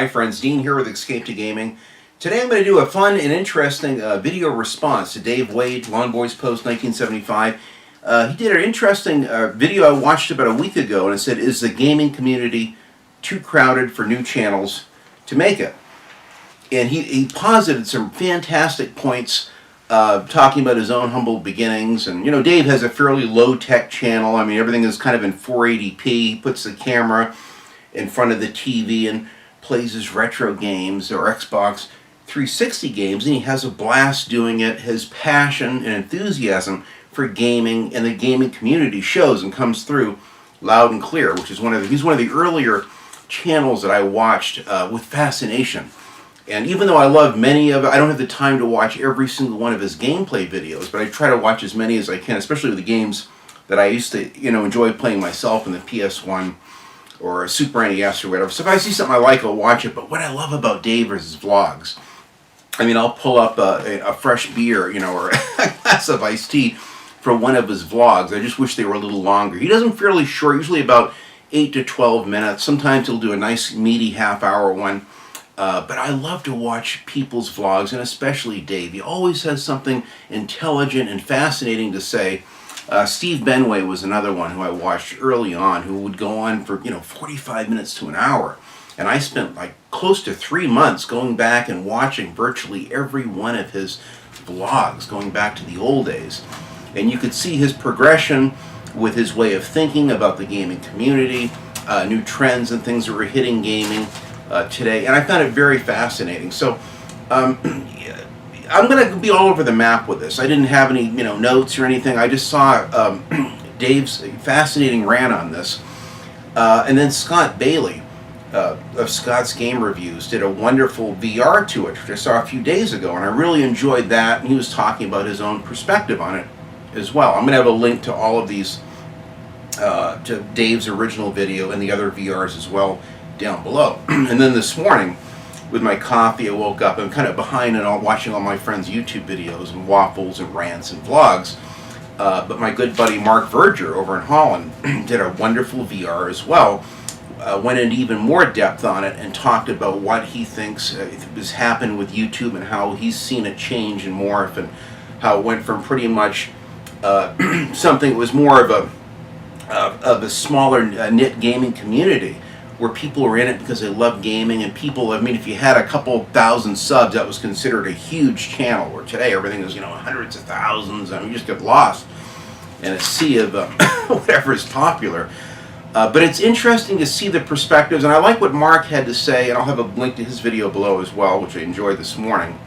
Hi friends, Dean here with Escape to Gaming. Today I'm going to do a fun and interesting video response to Dave Wade, LawnBoysPost1975. He did an interesting video I watched about a week ago, and it said, is the gaming community too crowded for new channels to make it? And he posited some fantastic points talking about his own humble beginnings. And you know, Dave has a fairly low-tech channel. I mean, everything is kind of in 480p. He puts the camera in front of the TV and plays his retro games or Xbox 360 games, and he has a blast doing it. His passion and enthusiasm for gaming and the gaming community shows and comes through loud and clear, which is he's one of the earlier channels that I watched with fascination. And even though I love many of it, I don't have the time to watch every single one of his gameplay videos, but I try to watch as many as I can, especially with the games that I used to, enjoy playing myself in the PS1 or a Super NES or whatever. So if I see something I like, I'll watch it. But what I love about Dave is his vlogs. I mean, I'll pull up a fresh beer, or a glass of iced tea for one of his vlogs. I just wish they were a little longer. He does them fairly short, usually about 8 to 12 minutes. Sometimes he'll do a nice meaty half-hour one. But I love to watch people's vlogs, and especially Dave. He always has something intelligent and fascinating to say. Steve Benway was another one who I watched early on, who would go on for 45 minutes to an hour, and I spent like close to 3 months going back and watching virtually every one of his vlogs, going back to the old days, and you could see his progression with his way of thinking about the gaming community, new trends and things that were hitting gaming today, and I found it very fascinating. So I'm going to be all over the map with this. I didn't have any, notes or anything. I just saw Dave's fascinating rant on this. And then Scott Bailey of Scott's Game Reviews did a wonderful VR to it, which I saw a few days ago, and I really enjoyed that. And he was talking about his own perspective on it as well. I'm going to have a link to all of these, to Dave's original video and the other VRs as well down below. And then this morning, with my coffee, I woke up. I'm kind of behind and watching all my friends' YouTube videos and waffles and rants and vlogs. But my good buddy Mark Verger over in Holland did a wonderful VR as well. Went into even more depth on it and talked about what he thinks has happened with YouTube and how he's seen it change and morph, and how it went from pretty much something that was more of a smaller knit gaming community, where people were in it because they love gaming, and people, I mean, if you had a couple thousand subs, that was considered a huge channel, where today everything is, hundreds of thousands, and you just get lost in a sea of whatever is popular. But it's interesting to see the perspectives, and I like what Mark had to say, and I'll have a link to his video below as well, which I enjoyed this morning.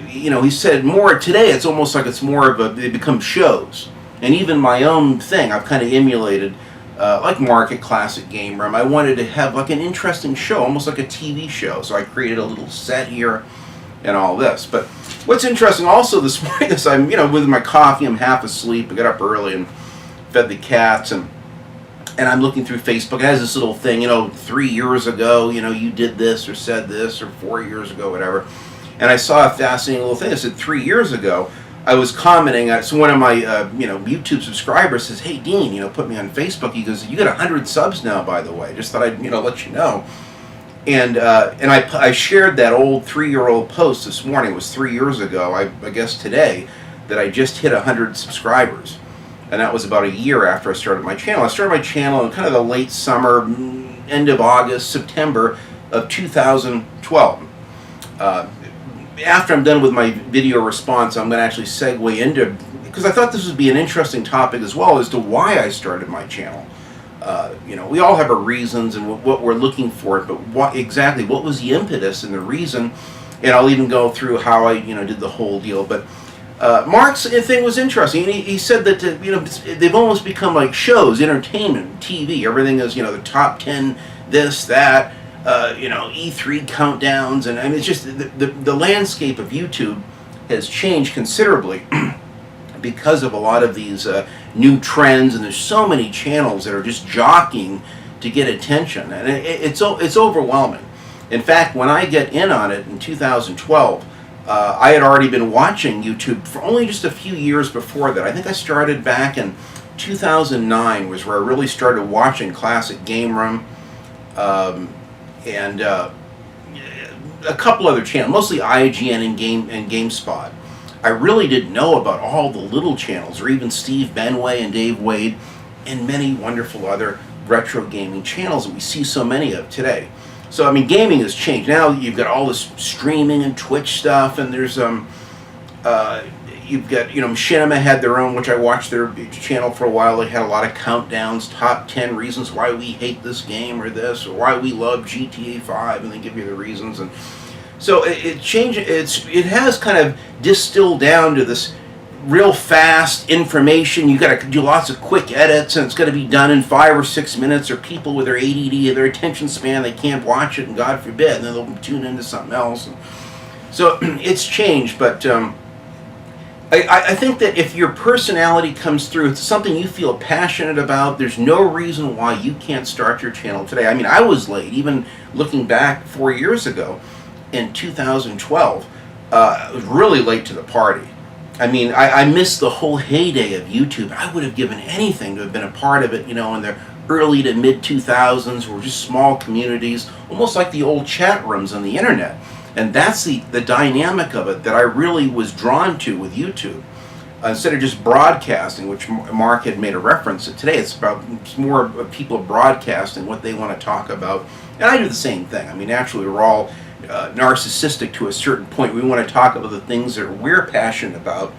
He said more today, it's almost like it's more of they become shows. And even my own thing, I've kind of emulated, like Mark at Classic Game Room. I wanted to have like an interesting show, almost like a TV show. So I created a little set here and all this. But what's interesting also this morning is I'm, with my coffee, I'm half asleep. I got up early and fed the cats, and I'm looking through Facebook. It has this little thing, 3 years ago, you did this or said this, or 4 years ago, whatever. And I saw a fascinating little thing. It said 3 years ago, I was commenting. So one of my, YouTube subscribers says, "Hey, Dean, put me on Facebook." He goes, "You got 100 subs now, by the way. Just thought I'd, let you know." And I shared that old 3-year-old post this morning. It was 3 years ago, I guess today, that I just hit 100 subscribers. And that was about a year after I started my channel. I started my channel in kind of the late summer, end of August, September of 2012. After I'm done with my video response, I'm going to actually segue into, because I thought this would be an interesting topic as well, as to why I started my channel. We all have our reasons and what we're looking for, but what was the impetus and the reason? And I'll even go through how I, did the whole deal. But Mark's thing was interesting. He said that, they've almost become like shows, entertainment, TV. Everything is, the top 10, this, that. E3 countdowns, and I mean, it's just the landscape of YouTube has changed considerably because of a lot of these new trends, and there's so many channels that are just jockeying to get attention, and it's overwhelming. In fact, when I get in on it in 2012, I had already been watching YouTube for only just a few years before that. I think I started back in 2009 was where I really started watching Classic Game Room. and a couple other channels, mostly IGN and GameSpot. I really didn't know about all the little channels, or even Steve Benway and Dave Wade, and many wonderful other retro gaming channels that we see so many of today. So I mean, gaming has changed. Now you've got all this streaming and Twitch stuff, and there's you've got, Machinima had their own, which I watched their channel for a while. They had a lot of countdowns, top 10 reasons why we hate this game or this, or why we love GTA 5, and they give you the reasons. And so it changed. It has kind of distilled down to this real fast information. You got to do lots of quick edits, and it's got to be done in 5 or 6 minutes. Or people with their ADD, their attention span, they can't watch it, and God forbid, and then they'll tune into something else. And so it's changed, but I think that if your personality comes through, it's something you feel passionate about, there's no reason why you can't start your channel today. I mean, I was late, even looking back 4 years ago in 2012, I was really late to the party. I mean, I missed the whole heyday of YouTube. I would have given anything to have been a part of it, in the early to mid 2000s, were just small communities, almost like the old chat rooms on the internet. And that's the dynamic of it that I really was drawn to with YouTube. Instead of just broadcasting, which Mark had made a reference to today, it's more of people broadcasting what they want to talk about. And I do the same thing. I mean, naturally, we're all narcissistic to a certain point. We want to talk about the things that we're passionate about,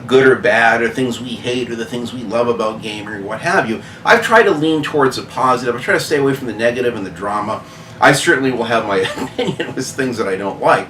good or bad, or things we hate, or the things we love about gaming, or what have you. I've tried to lean towards the positive. I try to stay away from the negative and the drama. I certainly will have my opinion with things that I don't like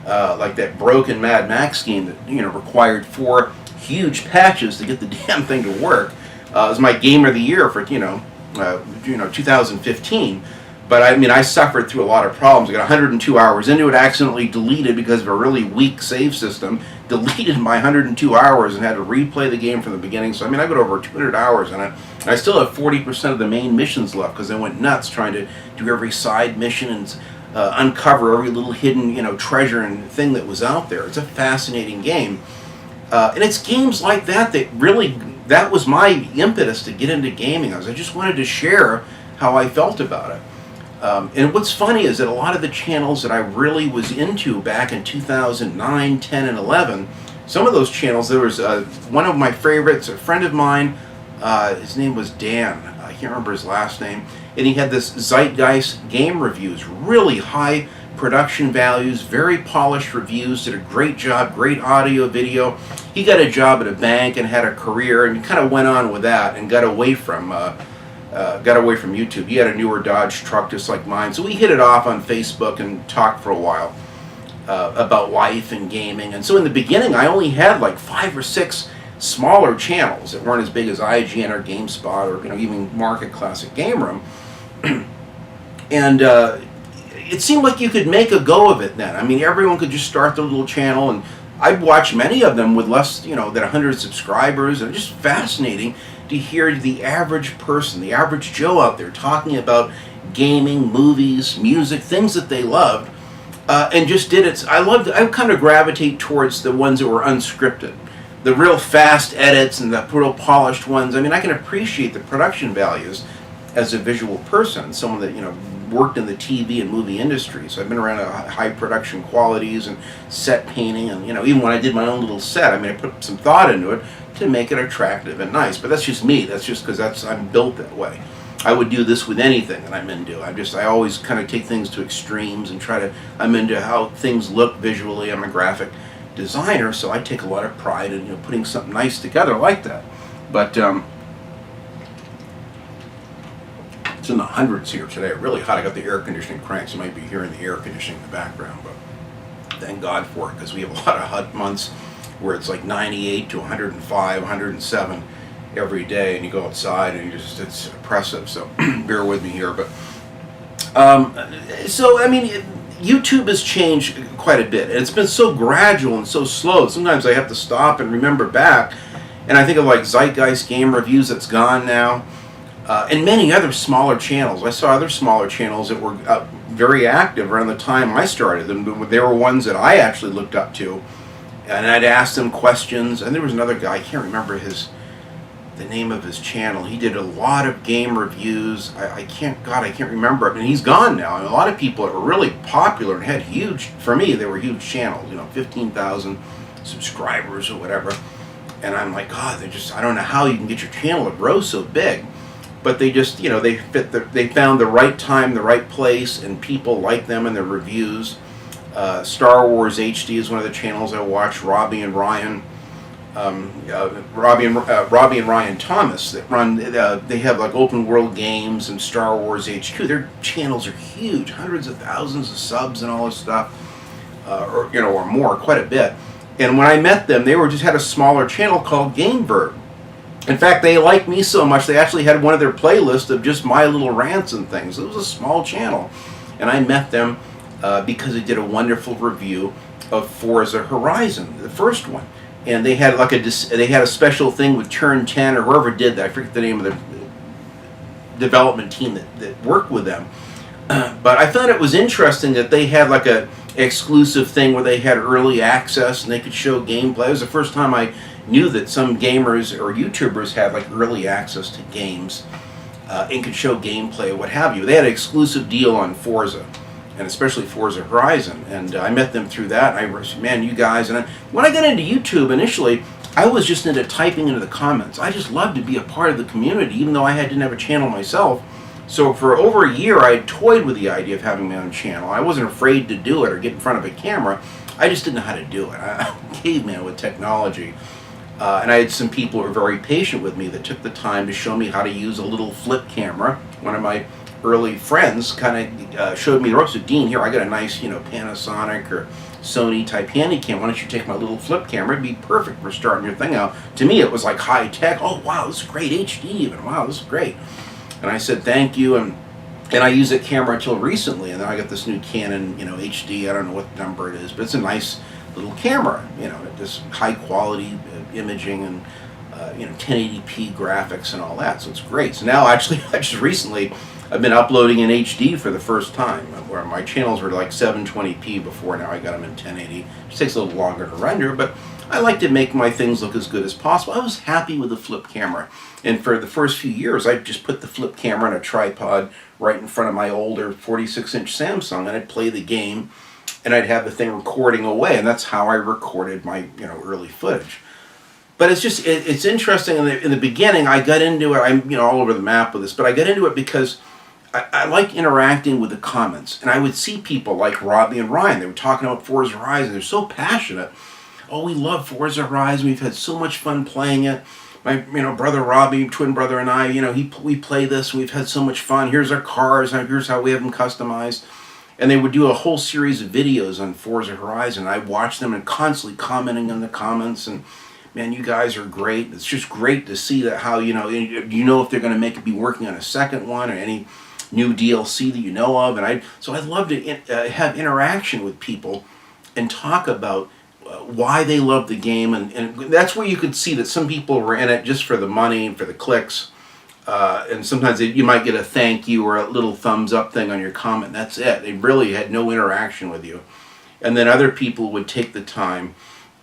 that broken Mad Max game that required 4 huge patches to get the damn thing to work. It was my game of the year for 2015. But I mean, I suffered through a lot of problems. I got 102 hours into it, accidentally deleted because of a really weak save system. Deleted my 102 hours and had to replay the game from the beginning. So I mean, I got over 200 hours on it. I still have 40% of the main missions left because I went nuts trying to do every side mission and uncover every little hidden, treasure and thing that was out there. It's a fascinating game, and it's games like that that was my impetus to get into gaming. I just wanted to share how I felt about it. And what's funny is that a lot of the channels that I really was into back in 2009, 10, and 11, some of those channels, there was one of my favorites, a friend of mine, his name was Dan, I can't remember his last name, and he had this Zeitgeist game reviews, really high production values, very polished reviews, did a great job, great audio, video. He got a job at a bank and had a career and kind of went on with that and got away from YouTube. He had a newer Dodge truck just like mine, so we hit it off on Facebook and talked for a while about life and gaming. And so in the beginning, I only had like 5 or 6 smaller channels that weren't as big as IGN or GameSpot or even Market Classic Game Room. And it seemed like you could make a go of it then. I mean, everyone could just start their little channel, and I'd watch many of them with less, than 100 subscribers, and just fascinating to hear the average person, the average Joe out there talking about gaming, movies, music, things that they loved, and just did it. I kind of gravitate towards the ones that were unscripted, the real fast edits and the real polished ones. I mean, I can appreciate the production values as a visual person, someone that, worked in the TV and movie industry. So I've been around high production qualities and set painting, and even when I did my own little set, I mean, I put some thought into it to make it attractive and nice. But that's just me. That's just because I'm built that way. I would do this with anything that I'm into. I always kind of take things to extremes and I'm into how things look visually. I'm a graphic designer, so I take a lot of pride in putting something nice together like that. But it's in the hundreds here today. Really hot. I got the air conditioning cranked, so you might be hearing the air conditioning in the background. But thank God for it, because we have a lot of hot months where it's like 98 to 105, 107 every day, and you go outside and it's oppressive. So bear with me here. But so I mean, YouTube has changed quite a bit, and it's been so gradual and so slow. Sometimes I have to stop and remember back, and I think of like Zeitgeist Game Reviews that's gone now. And many other smaller channels. I saw other smaller channels that were very active around the time I started them. They were ones that I actually looked up to, and I'd ask them questions. And there was another guy, I can't remember his the name of his channel. He did a lot of game reviews. I can't remember it. And he's gone now. And a lot of people that were really popular and had huge, for me, they were huge channels, 15,000 subscribers or whatever. And I'm like, God, I don't know how you can get your channel to grow so big. But they just, they found the right time, the right place, and people like them and their reviews. Star Wars HD is one of the channels I watch. Robbie and Ryan Thomas that run. They have like open world games and Star Wars HQ. Their channels are huge, hundreds of thousands of subs and all this stuff, or more, quite a bit. And when I met them, they just had a smaller channel called GameVerb. In fact, they liked me so much they actually had one of their playlists of just my little rants and things. It was a small channel, and I met them because they did a wonderful review of Forza Horizon, the first one. And they had a special thing with Turn 10 or whoever did that. I forget the name of the development team that worked with them. But I thought it was interesting that they had like a exclusive thing where they had early access and they could show gameplay. It was the first time I knew that some gamers or YouTubers had like early access to games and could show gameplay or what have you. They had an exclusive deal on Forza, and especially Forza Horizon, and I met them through that. And I said, man, you guys. And when I got into YouTube initially, I was just into typing into the comments. I just loved to be a part of the community, even though I didn't have a channel myself. So for over a year, I toyed with the idea of having my own channel. I wasn't afraid to do it or get in front of a camera. I just didn't know how to do it. I'm a caveman with technology. And I had some people who were very patient with me that took the time to show me how to use a little flip camera. One of my early friends kind of showed me the ropes. Said, Dean, here, I got a nice, Panasonic or Sony type Handycam. Why don't you take my little flip camera? It'd be perfect for starting your thing out. To me, it was like high tech. Oh, wow, this is great. HD even. Wow, this is great. And I said, thank you. And I used that camera until recently. And then I got this new Canon, HD. I don't know what number it is, but it's a nice little camera. Just high quality imaging and 1080p graphics and all that. So it's great. So now actually, I just recently, I've been uploading in HD for the first time, where my channels were like 720p before. Now I got them in 1080. It just takes a little longer to render, but I like to make my things look as good as possible. I was happy with the flip camera. And for the first few years, I just put the flip camera on a tripod right in front of my older 46-inch Samsung, and I'd play the game, and I'd have the thing recording away, and that's how I recorded my early footage. But it's interesting. In the beginning, I got into it. I'm all over the map with this, but I got into it because I like interacting with the comments, and I would see people like Robbie and Ryan. They were talking about Forza Horizon. They're so passionate. Oh, we love Forza Horizon. We've had so much fun playing it. My brother Robbie, twin brother, and I, we play this. We've had so much fun. Here's our cars. Here's how we have them customized. And they would do a whole series of videos on Forza Horizon. I watched them and constantly commenting in the comments. And man, you guys are great. It's just great to see that how if they're going to be working on a second one or any new DLC that you know of. And so I'd love to have interaction with people and talk about why they love the game, and that's where you could see that some people were in it just for the money, for the clicks, and sometimes you might get a thank you or a little thumbs up thing on your comment. That's it. They really had no interaction with you. And then other people would take the time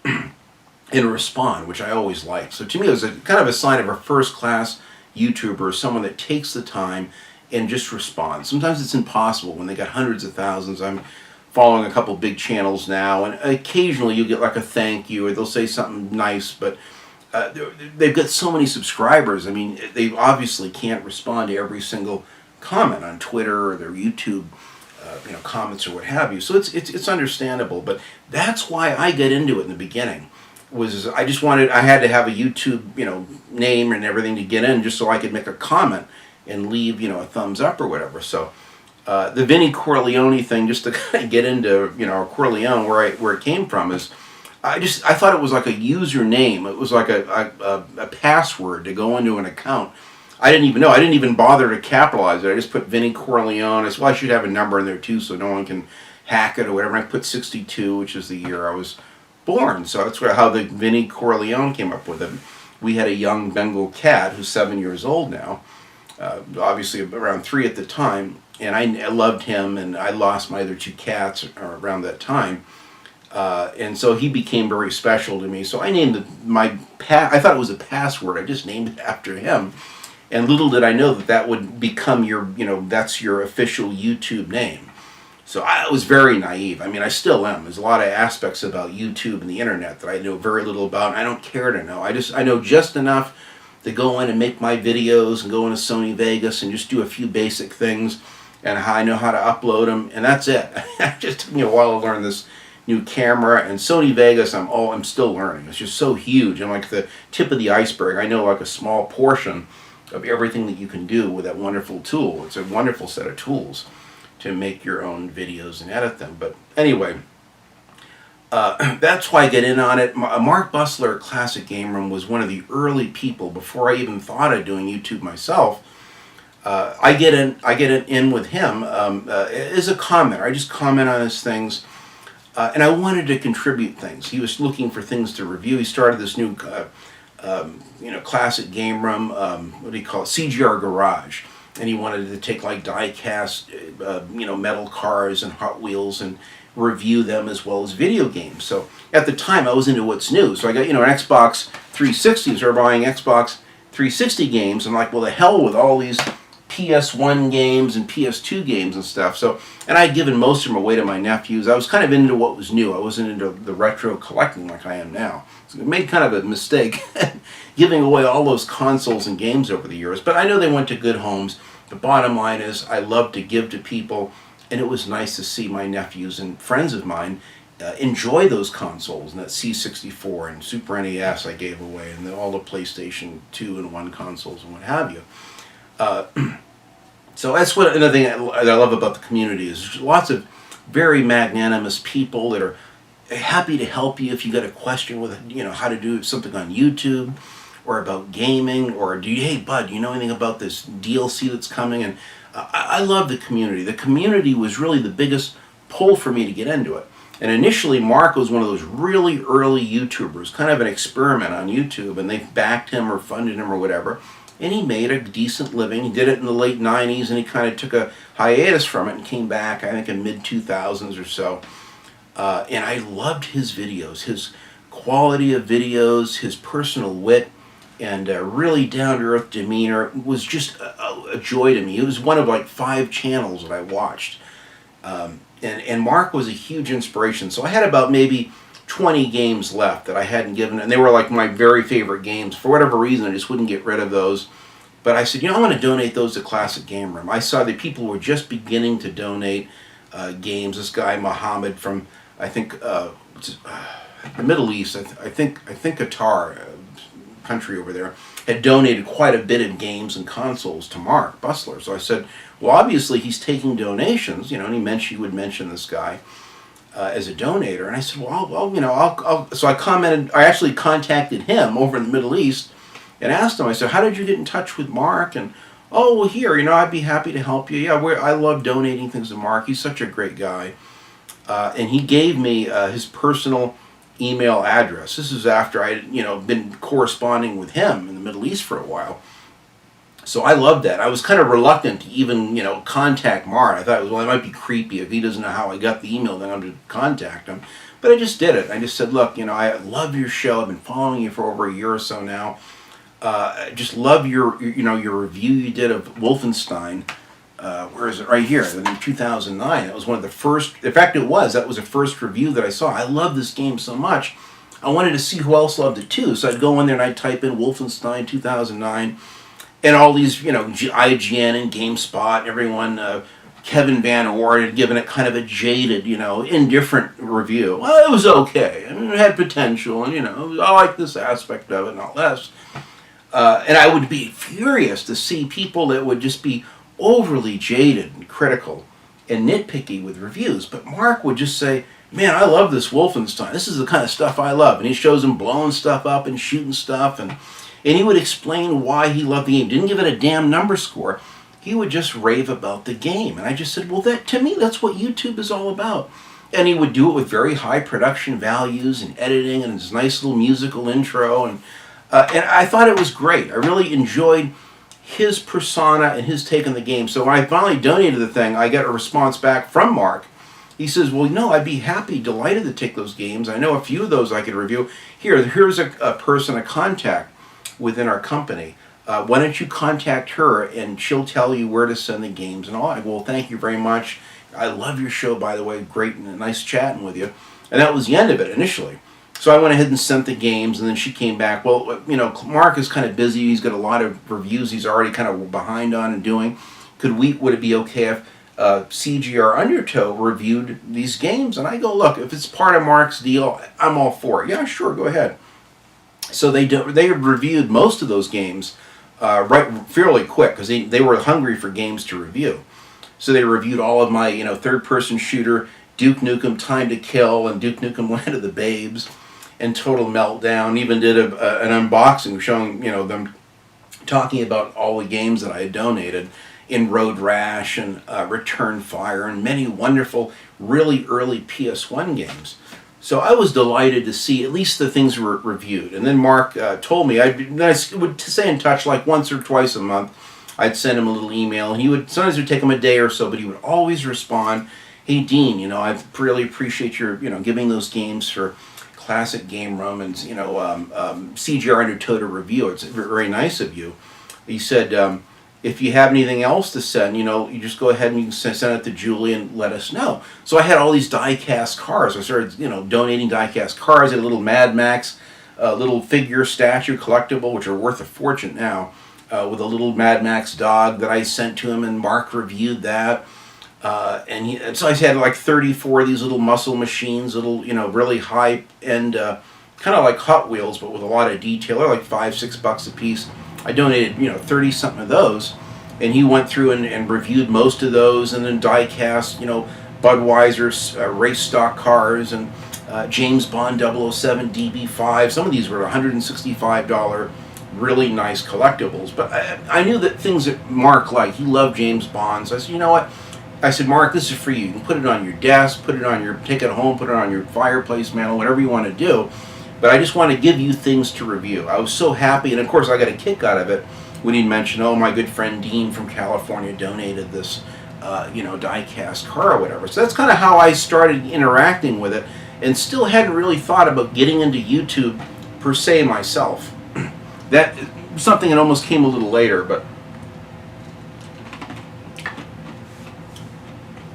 and respond, which I always liked. So to me, it was kind of a sign of a first-class YouTuber, someone that takes the time and just responds. Sometimes it's impossible when they got hundreds of thousands. I'm following a couple big channels now, and occasionally you'll get like a thank you or they'll say something nice, but they've got so many subscribers. I mean, they obviously can't respond to every single comment on Twitter or their YouTube comments or what have you. So it's understandable, but that's why I got into it in the beginning. I had to have a YouTube name and everything to get in, just so I could make a comment and leave a thumbs up or whatever. So the Vinnie Corleone thing, just to kind of get into Corleone, where it came from, is I thought it was like a username. It was like a password to go into an account. I didn't even know. I didn't even bother to capitalize it. I just put Vinnie Corleone. I said, well, I should have a number in there too, so no one can hack it or whatever. And I put 62, which is the year I was born. So that's how the Vinnie Corleone came up with it. We had a young Bengal cat who's 7 years old now, obviously around 3 at the time. And I loved him, and I lost my other 2 cats around that time. And so he became very special to me. So I named my I thought it was a password. I just named it after him. And little did I know that that would become your, that's your official YouTube name. So I was very naive. I mean, I still am. There's a lot of aspects about YouTube and the internet that I know very little about, and I don't care to know. I know just enough to go in and make my videos and go into Sony Vegas and just do a few basic things, and I know how to upload them, and that's it. It just took me a while to learn this new camera, and Sony Vegas I'm still learning. It's just so huge. I'm like the tip of the iceberg. I know like a small portion of everything that you can do with that wonderful tool. It's a wonderful set of tools to make your own videos and edit them. But anyway, that's why I get in on it. Mark Bussler at Classic Game Room was one of the early people before I even thought of doing YouTube myself. I get in with him as a commenter. I just comment on his things, and I wanted to contribute things. He was looking for things to review. He started this new, Classic Game Room. What do you call it? CGR Garage. And he wanted to take like die-cast, metal cars and Hot Wheels and review them as well as video games. So at the time, I was into what's new. So I got, an Xbox 360. So we're buying Xbox 360 games. I'm like, well, the hell with all these PS1 games and PS2 games and stuff. So, and I'd given most of them away to my nephews. I was kind of into what was new. I wasn't into the retro collecting like I am now. So I made kind of a mistake giving away all those consoles and games over the years. But I know they went to good homes. The bottom line is I love to give to people, and it was nice to see my nephews and friends of mine enjoy those consoles, and that C64 and Super NES I gave away, and all the PlayStation 2 and 1 consoles and what have you. So that's what another thing that I love about the community is there's lots of very magnanimous people that are happy to help you if you got a question with how to do something on YouTube or about gaming, or hey bud, you know anything about this DLC that's coming? And I love the community. The community was really the biggest pull for me to get into it. And initially Mark was one of those really early YouTubers, kind of an experiment on YouTube, and they backed him or funded him or whatever. And he made a decent living. He did it in the late 90s, and he kind of took a hiatus from it and came back, I think, in mid-2000s or so. And I loved his videos, his quality of videos, his personal wit, and really down-to-earth demeanor was just a joy to me. It was one of like 5 channels that I watched. And Mark was a huge inspiration. So I had about maybe 20 games left that I hadn't given, and they were like my very favorite games. For whatever reason, I just wouldn't get rid of those. But I said, I want to donate those to Classic Game Room. I saw that people were just beginning to donate games. This guy, Mohammed, from, I think, the Middle East, I think Qatar, country over there, had donated quite a bit of games and consoles to Mark Bussler. So I said, well, obviously he's taking donations, and he would mention this guy as a donator. And I said, well, so I actually contacted him over in the Middle East and asked him, I said, how did you get in touch with Mark? And, oh, well, here, I'd be happy to help you. Yeah, I love donating things to Mark. He's such a great guy. And he gave me his personal email address. This is after I'd, been corresponding with him in the Middle East for a while. So I loved that. I was kind of reluctant to even, contact Mark. I thought, well, it might be creepy if he doesn't know how I got the email, then I'm to contact him. But I just did it. I just said, look, I love your show. I've been following you for over a year or so now. I just love your review you did of Wolfenstein. Where is it? Right here, in 2009. It was one of the first, in fact that was the first review that I saw. I love this game so much. I wanted to see who else loved it too. So I'd go in there and I'd type in Wolfenstein 2009. And all these, IGN and GameSpot, everyone, Kevin Van Ord had given it kind of a jaded, indifferent review. Well, it was okay. I mean, it had potential, and, I like this aspect of it, not less. And I would be furious to see people that would just be overly jaded and critical and nitpicky with reviews. But Mark would just say, man, I love this Wolfenstein. This is the kind of stuff I love. And he shows him blowing stuff up and shooting stuff, and he would explain why he loved the game. Didn't give it a damn number score. He would just rave about the game. And I just said, well, to me, that's what YouTube is all about. And he would do it with very high production values and editing and his nice little musical intro. And I thought it was great. I really enjoyed his persona and his take on the game. So when I finally donated the thing, I got a response back from Mark. He says, well, I'd be happy, delighted to take those games. I know a few of those I could review. Here's a person, a contact within our company. Why don't you contact her, and she'll tell you where to send the games and all. I go, well, thank you very much. I love your show, by the way. Great and nice chatting with you. And that was the end of it initially. So I went ahead and sent the games, and then she came back. Well, Mark is kind of busy. He's got a lot of reviews he's already kind of behind on and doing. Would it be okay if CGR Undertow reviewed these games? And I go, look, if it's part of Mark's deal, I'm all for it. Yeah, sure, go ahead. So they reviewed most of those games fairly quick, because they were hungry for games to review. So they reviewed all of my third-person shooter, Duke Nukem Time to Kill, and Duke Nukem Land of the Babes, and Total Meltdown. Even did an unboxing showing them talking about all the games that I had donated in Road Rash and Return Fire, and many wonderful, really early PS1 games. So I was delighted to see at least the things were reviewed. And then Mark told me I would stay in touch like once or twice a month. I'd send him a little email. He would sometimes it would take him a day or so, but he would always respond. Hey Dean, I really appreciate your giving those games for Classic Game Room and CGR Undertow to review. It's very nice of you. He said, if you have anything else to send, you just go ahead and you can send it to Julie and let us know. So I had all these die-cast cars. I started, donating die-cast cars. I had a little Mad Max, little figure statue collectible, which are worth a fortune now, with a little Mad Max dog that I sent to him, and Mark reviewed that. So I had like 34 of these little muscle machines, little, really high-end, kind of like Hot Wheels, but with a lot of detail. They're like $5-6 a piece. I donated, 30-something of those, and he went through and reviewed most of those, and then die-cast, Budweiser race stock cars, and James Bond 007 DB5. Some of these were $165, really nice collectibles. But I knew that things that Mark liked. He loved James Bond. So I said, you know what? I said, Mark, this is for you. You can put it on your desk, take it home, put it on your fireplace mantle, whatever you want to do. But I just want to give you things to review. I was so happy, and of course I got a kick out of it when he mentioned, oh, my good friend Dean from California donated this, die-cast car or whatever. So that's kind of how I started interacting with it, and still hadn't really thought about getting into YouTube per se myself. That something that almost came a little later, but.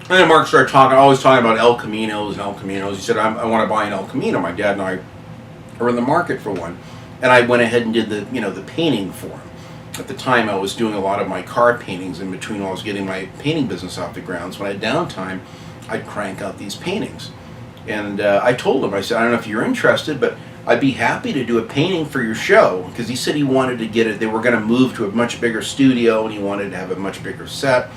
And then Mark started always talking about El Caminos and El Caminos. He said, I want to buy an El Camino. My dad and I are in the market for one. And I went ahead and did the painting for him. At the time, I was doing a lot of my car paintings in between while I was getting my painting business off the ground. So when I had downtime, I'd crank out these paintings. And I told him, I said, I don't know if you're interested, but I'd be happy to do a painting for your show. Because he said he wanted to get it. They were going to move to a much bigger studio, and he wanted to have a much bigger set.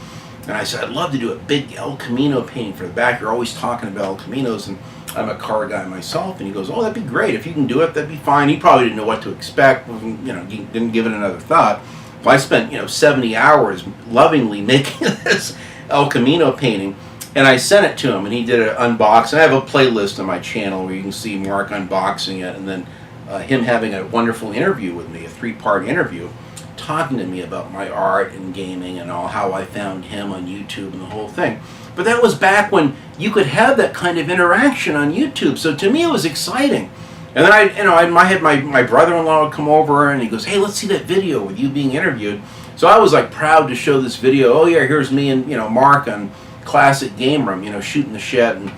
And I said, I'd love to do a big El Camino painting for the back. You're always talking about El Caminos, and I'm a car guy myself. And he goes, oh, that'd be great. If you can do it, that'd be fine. He probably didn't know what to expect, didn't give it another thought. Well, I spent, 70 hours lovingly making this El Camino painting, and I sent it to him, and he did an unboxing. I have a playlist on my channel where you can see Mark unboxing it, and then him having a wonderful interview with me, a 3-part interview, talking to me about my art and gaming and all, how I found him on YouTube and the whole thing. But that was back when you could have that kind of interaction on YouTube. So to me, it was exciting. And then I had my brother-in-law would come over, and he goes, hey, let's see that video with you being interviewed. So I was like proud to show this video. Oh yeah, here's me and Mark on Classic Game Room, shooting the shit. And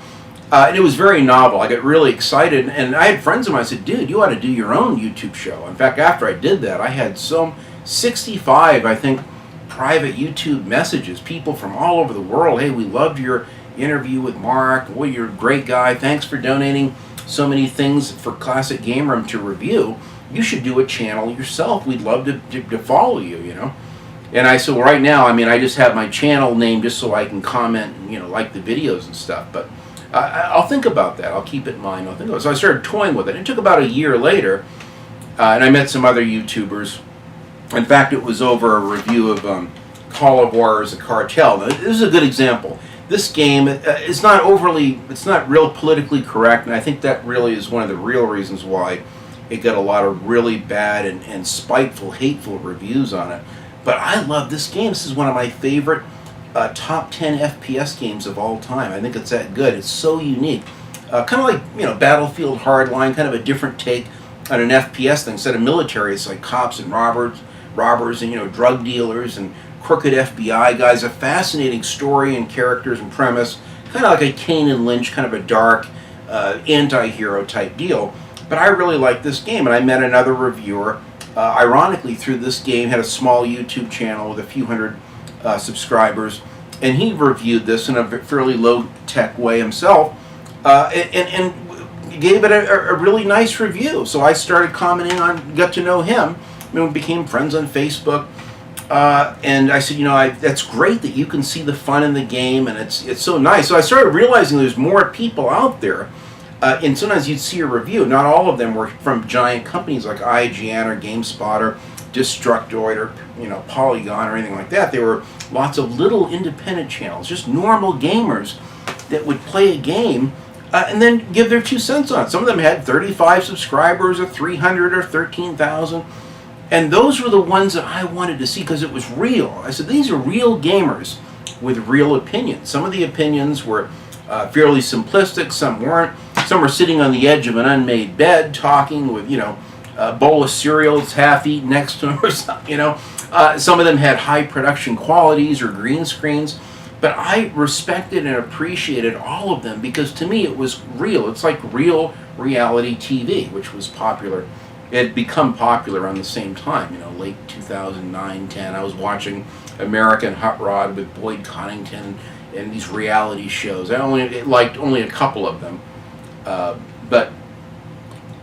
it was very novel. I got really excited. And I had friends of mine. I said, dude, you ought to do your own YouTube show. In fact, after I did that, I had 65, I think, private YouTube messages, people from all over the world. Hey, we loved your interview with Mark. Boy, you're a great guy. Thanks for donating so many things for Classic Game Room to review. You should do a channel yourself. We'd love to follow you, And I said, well, right now, I just have my channel name just so I can comment and, like the videos and stuff. But I'll think about that. I'll keep it in mind. So I started toying with it. It took about a year later, and I met some other YouTubers. In fact, it was over a review of Call of Juarez: The Cartel. Now, this is a good example. This game is it's not real politically correct, and I think that really is one of the real reasons why it got a lot of really bad and spiteful, hateful reviews on it. But I love this game. This is one of my favorite top 10 FPS games of all time. I think it's that good. It's so unique. Kind of like, Battlefield Hardline, kind of a different take on an FPS thing. Instead of military, it's like cops and robbers and, drug dealers and crooked FBI guys. A fascinating story and characters and premise. Kind of like a Kane and Lynch, kind of a dark anti-hero type deal. But I really like this game, and I met another reviewer, ironically, through this game, had a small YouTube channel with a few hundred subscribers, and he reviewed this in a fairly low-tech way himself, and gave it a really nice review. So I started commenting on, got to know him, and we became friends on Facebook. And I said, that's great that you can see the fun in the game, and it's so nice. So I started realizing there's more people out there, and sometimes you'd see a review. Not all of them were from giant companies like IGN or GameSpot or Destructoid or Polygon or anything like that. There were lots of little independent channels, just normal gamers that would play a game and then give their 2 cents on it. Some of them had 35 subscribers or 300 or 13,000. And those were the ones that I wanted to see because it was real. I said, these are real gamers with real opinions. Some of the opinions were fairly simplistic, some weren't. Some were sitting on the edge of an unmade bed talking with, a bowl of cereal that's half eaten next to them or something, Some of them had high production qualities or green screens. But I respected and appreciated all of them because to me it was real. It's like real reality TV, which was popular. It had become popular around the same time, late 2009, 10. I was watching American Hot Rod with Boyd Connington and these reality shows. I liked only a couple of them. But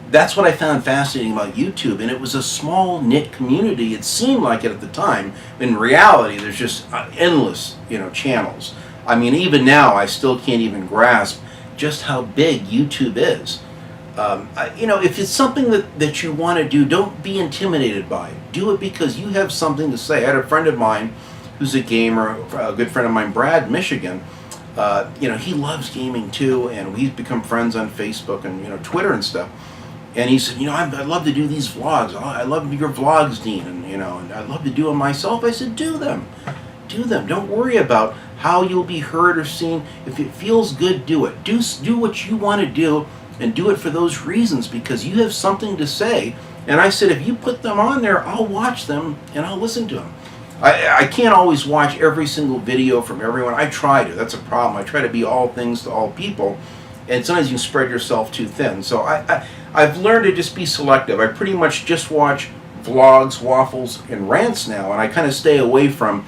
that's what I found fascinating about YouTube, and it was a small knit community. It seemed like it at the time. In reality, there's just endless, channels. I mean, even now, I still can't even grasp just how big YouTube is. If it's something that you want to do, don't be intimidated by it. Do it because you have something to say. I had a friend of mine who's a gamer, a good friend of mine, Brad, Michigan. He loves gaming too, and we've become friends on Facebook and Twitter and stuff. And he said, I'd love to do these vlogs. I love your vlogs, Dean, and I'd love to do them myself. I said, do them. Don't worry about how you'll be heard or seen. If it feels good, do it. Do what you want to do, and do it for those reasons because you have something to say. And I said, if you put them on there, I'll watch them and I'll listen to them. I can't always watch every single video from everyone. I try to. That's a problem. I try to be all things to all people. And sometimes you spread yourself too thin. So I've learned to just be selective. I pretty much just watch vlogs, waffles, and rants now. And I kind of stay away from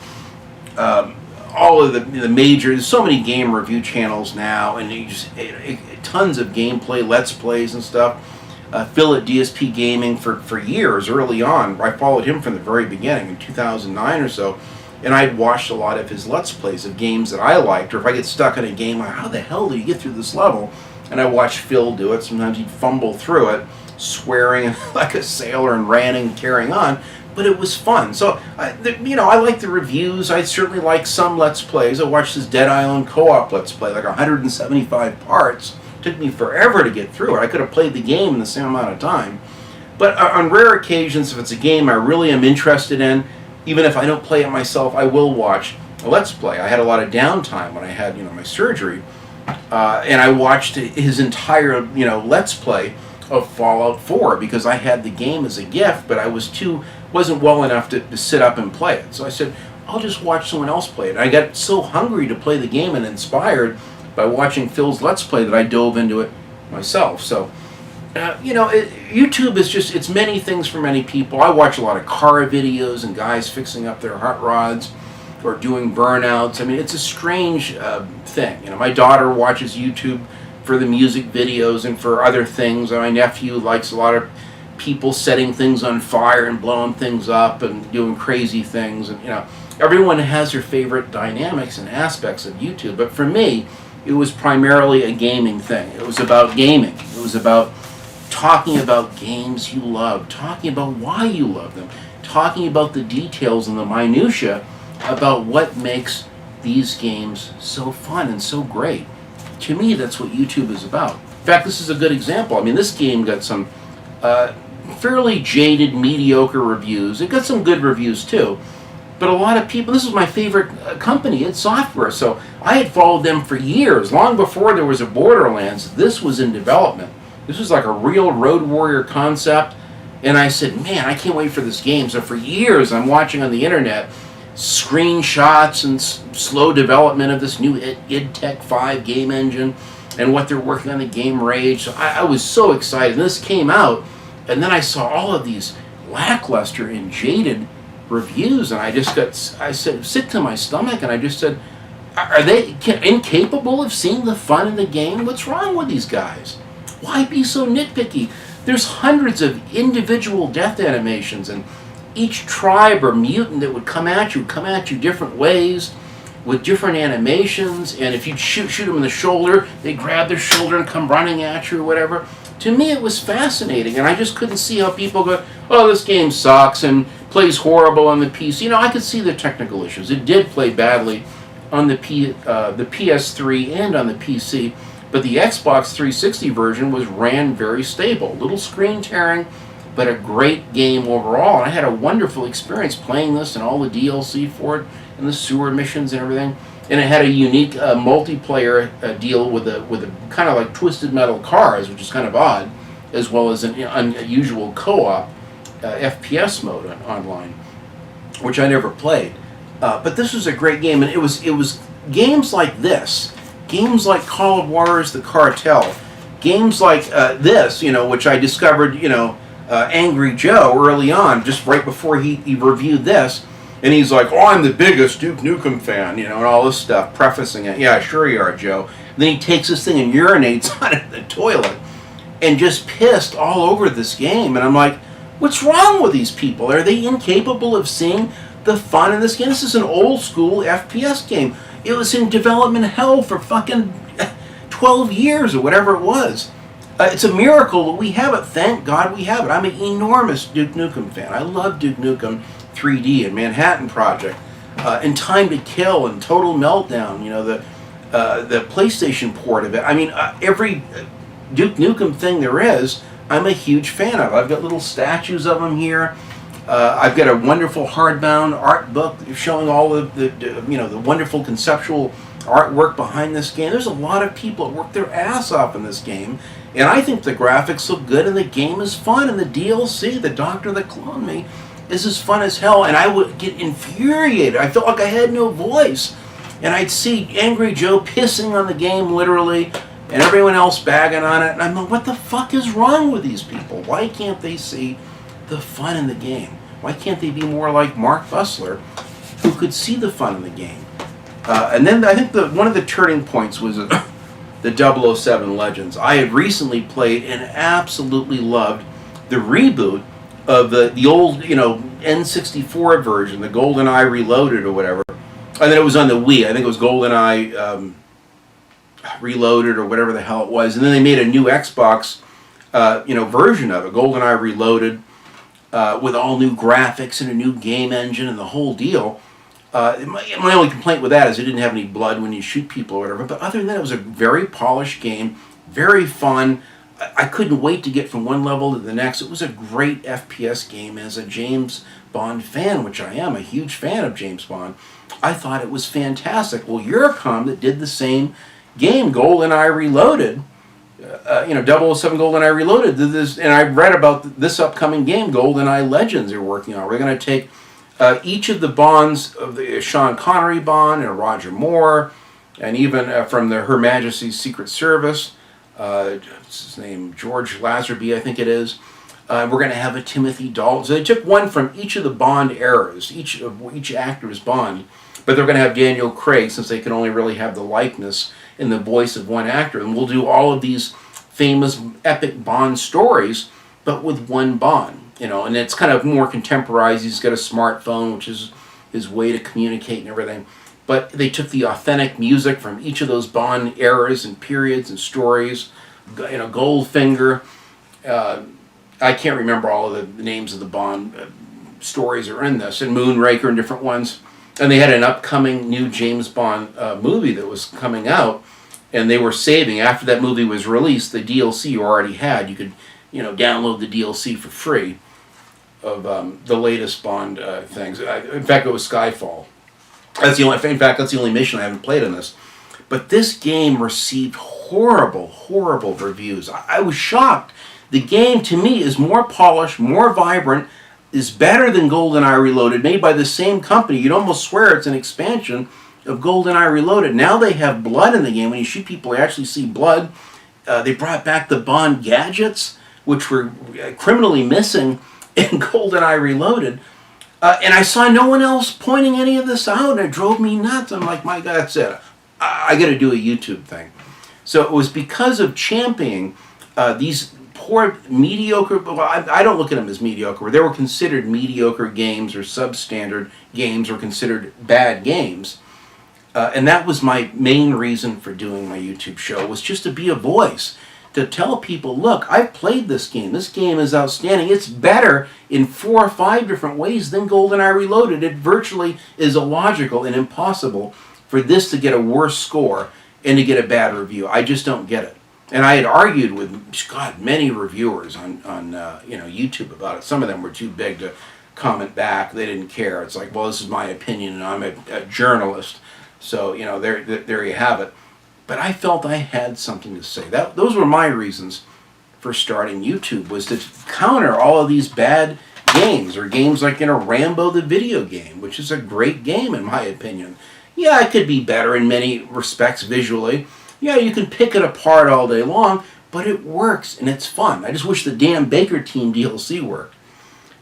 all of the major. There's so many game review channels now. And you just tons of gameplay, let's plays and stuff. Phil at DSP Gaming for years early on. I followed him from the very beginning in 2009 or so. And I'd watched a lot of his Let's Plays of games that I liked, or if I get stuck in a game, like, how the hell did you get through this level? And I watched Phil do it. Sometimes he'd fumble through it, swearing like a sailor and ranting and carrying on, but it was fun. So, I like the reviews. I certainly like some Let's Plays. I watched this Dead Island co-op Let's Play, like 175 parts. It took me forever to get through it. I could have played the game in the same amount of time. But on rare occasions, if it's a game I really am interested in, even if I don't play it myself, I will watch a Let's Play. I had a lot of downtime when I had, my surgery, and I watched his entire, Let's Play of Fallout 4 because I had the game as a gift, but I wasn't well enough to sit up and play it. So I said, I'll just watch someone else play it. And I got so hungry to play the game and inspired by watching Phil's Let's Play that I dove into it myself. So. YouTube is it's many things for many people. I watch a lot of car videos and guys fixing up their hot rods or doing burnouts. I mean, it's a strange thing. My daughter watches YouTube for the music videos and for other things. And my nephew likes a lot of people setting things on fire and blowing things up and doing crazy things. And, everyone has their favorite dynamics and aspects of YouTube. But for me, it was primarily a gaming thing. It was about gaming. It was about talking about games you love, talking about why you love them, talking about the details and the minutia about what makes these games so fun and so great. To me, that's what YouTube is about. In fact, this is a good example. I mean, this game got some fairly jaded, mediocre reviews. It got some good reviews too, But a lot of people, this is my favorite company, id Software, so I had followed them for years. Long before there was a Borderlands, this was in development. This was like a real Road Warrior concept, and I said, man, I can't wait for this game. So for years, I'm watching on the internet screenshots and slow development of this new id Tech 5 game engine and what they're working on the Game Rage. So I was so excited. And this came out, and then I saw all of these lackluster and jaded reviews, and I said, sick to my stomach, and I just said, are they incapable of seeing the fun in the game? What's wrong with these guys? Why be so nitpicky? There's hundreds of individual death animations, and each tribe or mutant that would come at you different ways with different animations, and if you shoot them in the shoulder, they grab their shoulder and come running at you or whatever. To me, it was fascinating, and I just couldn't see how people go, oh, this game sucks and plays horrible on the PC. You know, I could see the technical issues. It did play badly on the PS3 and on the PC, but the Xbox 360 version ran very stable. Little screen tearing, but a great game overall. And I had a wonderful experience playing this and all the DLC for it and the sewer missions and everything. And it had a unique multiplayer deal with a kind of like Twisted Metal Cars, which is kind of odd, as well as an unusual co-op FPS mode online, which I never played. But this was a great game, and it was games like this, games like Call of Juarez: The Cartel, games like this, which I discovered, Angry Joe early on, just right before he reviewed this. And he's like, oh, I'm the biggest Duke Nukem fan, and all this stuff, prefacing it. Yeah, sure you are, Joe. And then he takes this thing and urinates on it in the toilet and just pissed all over this game. And I'm like, what's wrong with these people? Are they incapable of seeing the fun in this game? This is an old school FPS game. It was in development hell for fucking 12 years or whatever it was. It's a miracle that we have it. Thank God we have it. I'm an enormous Duke Nukem fan. I love Duke Nukem 3D and Manhattan Project, and Time to Kill and Total Meltdown. The PlayStation port of it. I mean, every Duke Nukem thing there is, I'm a huge fan of. I've got little statues of them here. I've got a wonderful hardbound art book showing all of the wonderful conceptual artwork behind this game. There's a lot of people that work their ass off in this game, and I think the graphics look good and the game is fun, and the DLC, The Doctor That Cloned Me, is as fun as hell, and I would get infuriated. I felt like I had no voice, and I'd see Angry Joe pissing on the game literally, and everyone else bagging on it, and I'm like, what the fuck is wrong with these people? Why can't they see the fun in the game? Why can't they be more like Mark Bussler, who could see the fun in the game? And then I think one of the turning points was the 007 Legends. I had recently played and absolutely loved the reboot of the old, N64 version, the GoldenEye Reloaded or whatever. And then it was on the Wii. I think it was GoldenEye Reloaded or whatever the hell it was. And then they made a new Xbox, version of it, GoldenEye Reloaded, with all new graphics and a new game engine and the whole deal. My only complaint with that is it didn't have any blood when you shoot people or whatever. But other than that, it was a very polished game, very fun. I couldn't wait to get from one level to the next. It was a great FPS game. As a James Bond fan, which I am, a huge fan of James Bond, I thought it was fantastic. Well, Eurocom that did the same game, GoldenEye Reloaded, 007 GoldenEye Reloaded, did this, and I read about this upcoming game, GoldenEye Legends, they're working on. We're going to take each of the Bonds, of the Sean Connery Bond and Roger Moore, and even from Her Majesty's Secret Service, what's his name, George Lazenby, I think it is. We're going to have a Timothy Dalton. So they took one from each of the Bond eras, each actor's Bond, but they're going to have Daniel Craig, since they can only really have the likeness in the voice of one actor. And we'll do all of these famous epic Bond stories, but with one Bond, and it's kind of more contemporized. He's got a smartphone, which is his way to communicate and everything. But they took the authentic music from each of those Bond eras and periods and stories. Goldfinger. I can't remember all of the names of the Bond stories are in this, and Moonraker and different ones. And they had an upcoming new James Bond movie that was coming out, and they were saving, after that movie was released, the DLC you already had. You could, download the DLC for free. the latest Bond things. In fact, it was Skyfall. In fact, that's the only mission I haven't played in this. But this game received horrible, horrible reviews. I was shocked. The game, to me, is more polished, more vibrant, is better than GoldenEye Reloaded, made by the same company. You'd almost swear it's an expansion of GoldenEye Reloaded. Now they have blood in the game. When you shoot people, you actually see blood. They brought back the Bond gadgets, which were criminally missing in GoldenEye Reloaded. And I saw no one else pointing any of this out, and it drove me nuts. I'm like, my God, that's it. I got to do a YouTube thing. So it was because of championing these poor, mediocre, well, I don't look at them as mediocre. They were considered mediocre games or substandard games or considered bad games. And that was my main reason for doing my YouTube show, was just to be a voice, to tell people, look, I've played this game. This game is outstanding. It's better in 4 or 5 different ways than GoldenEye Reloaded. It virtually is illogical and impossible for this to get a worse score and to get a bad review. I just don't get it. And I had argued with, God, many reviewers on YouTube about it. Some of them were too big to comment back. They didn't care. It's like, well, this is my opinion, and I'm a journalist. So, there you have it. But I felt I had something to say. Those were my reasons for starting YouTube, was to counter all of these bad games, or games like, Rambo the video game, which is a great game in my opinion. Yeah, it could be better in many respects visually. Yeah, you can pick it apart all day long, but it works and it's fun. I just wish the damn Baker Team DLC worked.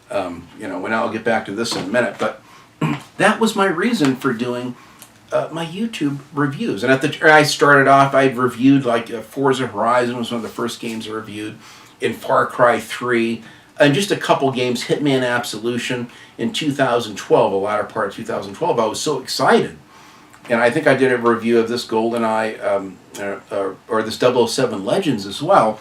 When I'll get back to this in a minute, but that was my reason for doing my YouTube reviews. And I started off, I reviewed like Forza Horizon was one of the first games I reviewed, in Far Cry 3, and just a couple games, Hitman Absolution in 2012, the latter part of 2012. I was so excited. And I think I did a review of this GoldenEye, or this 007 Legends as well.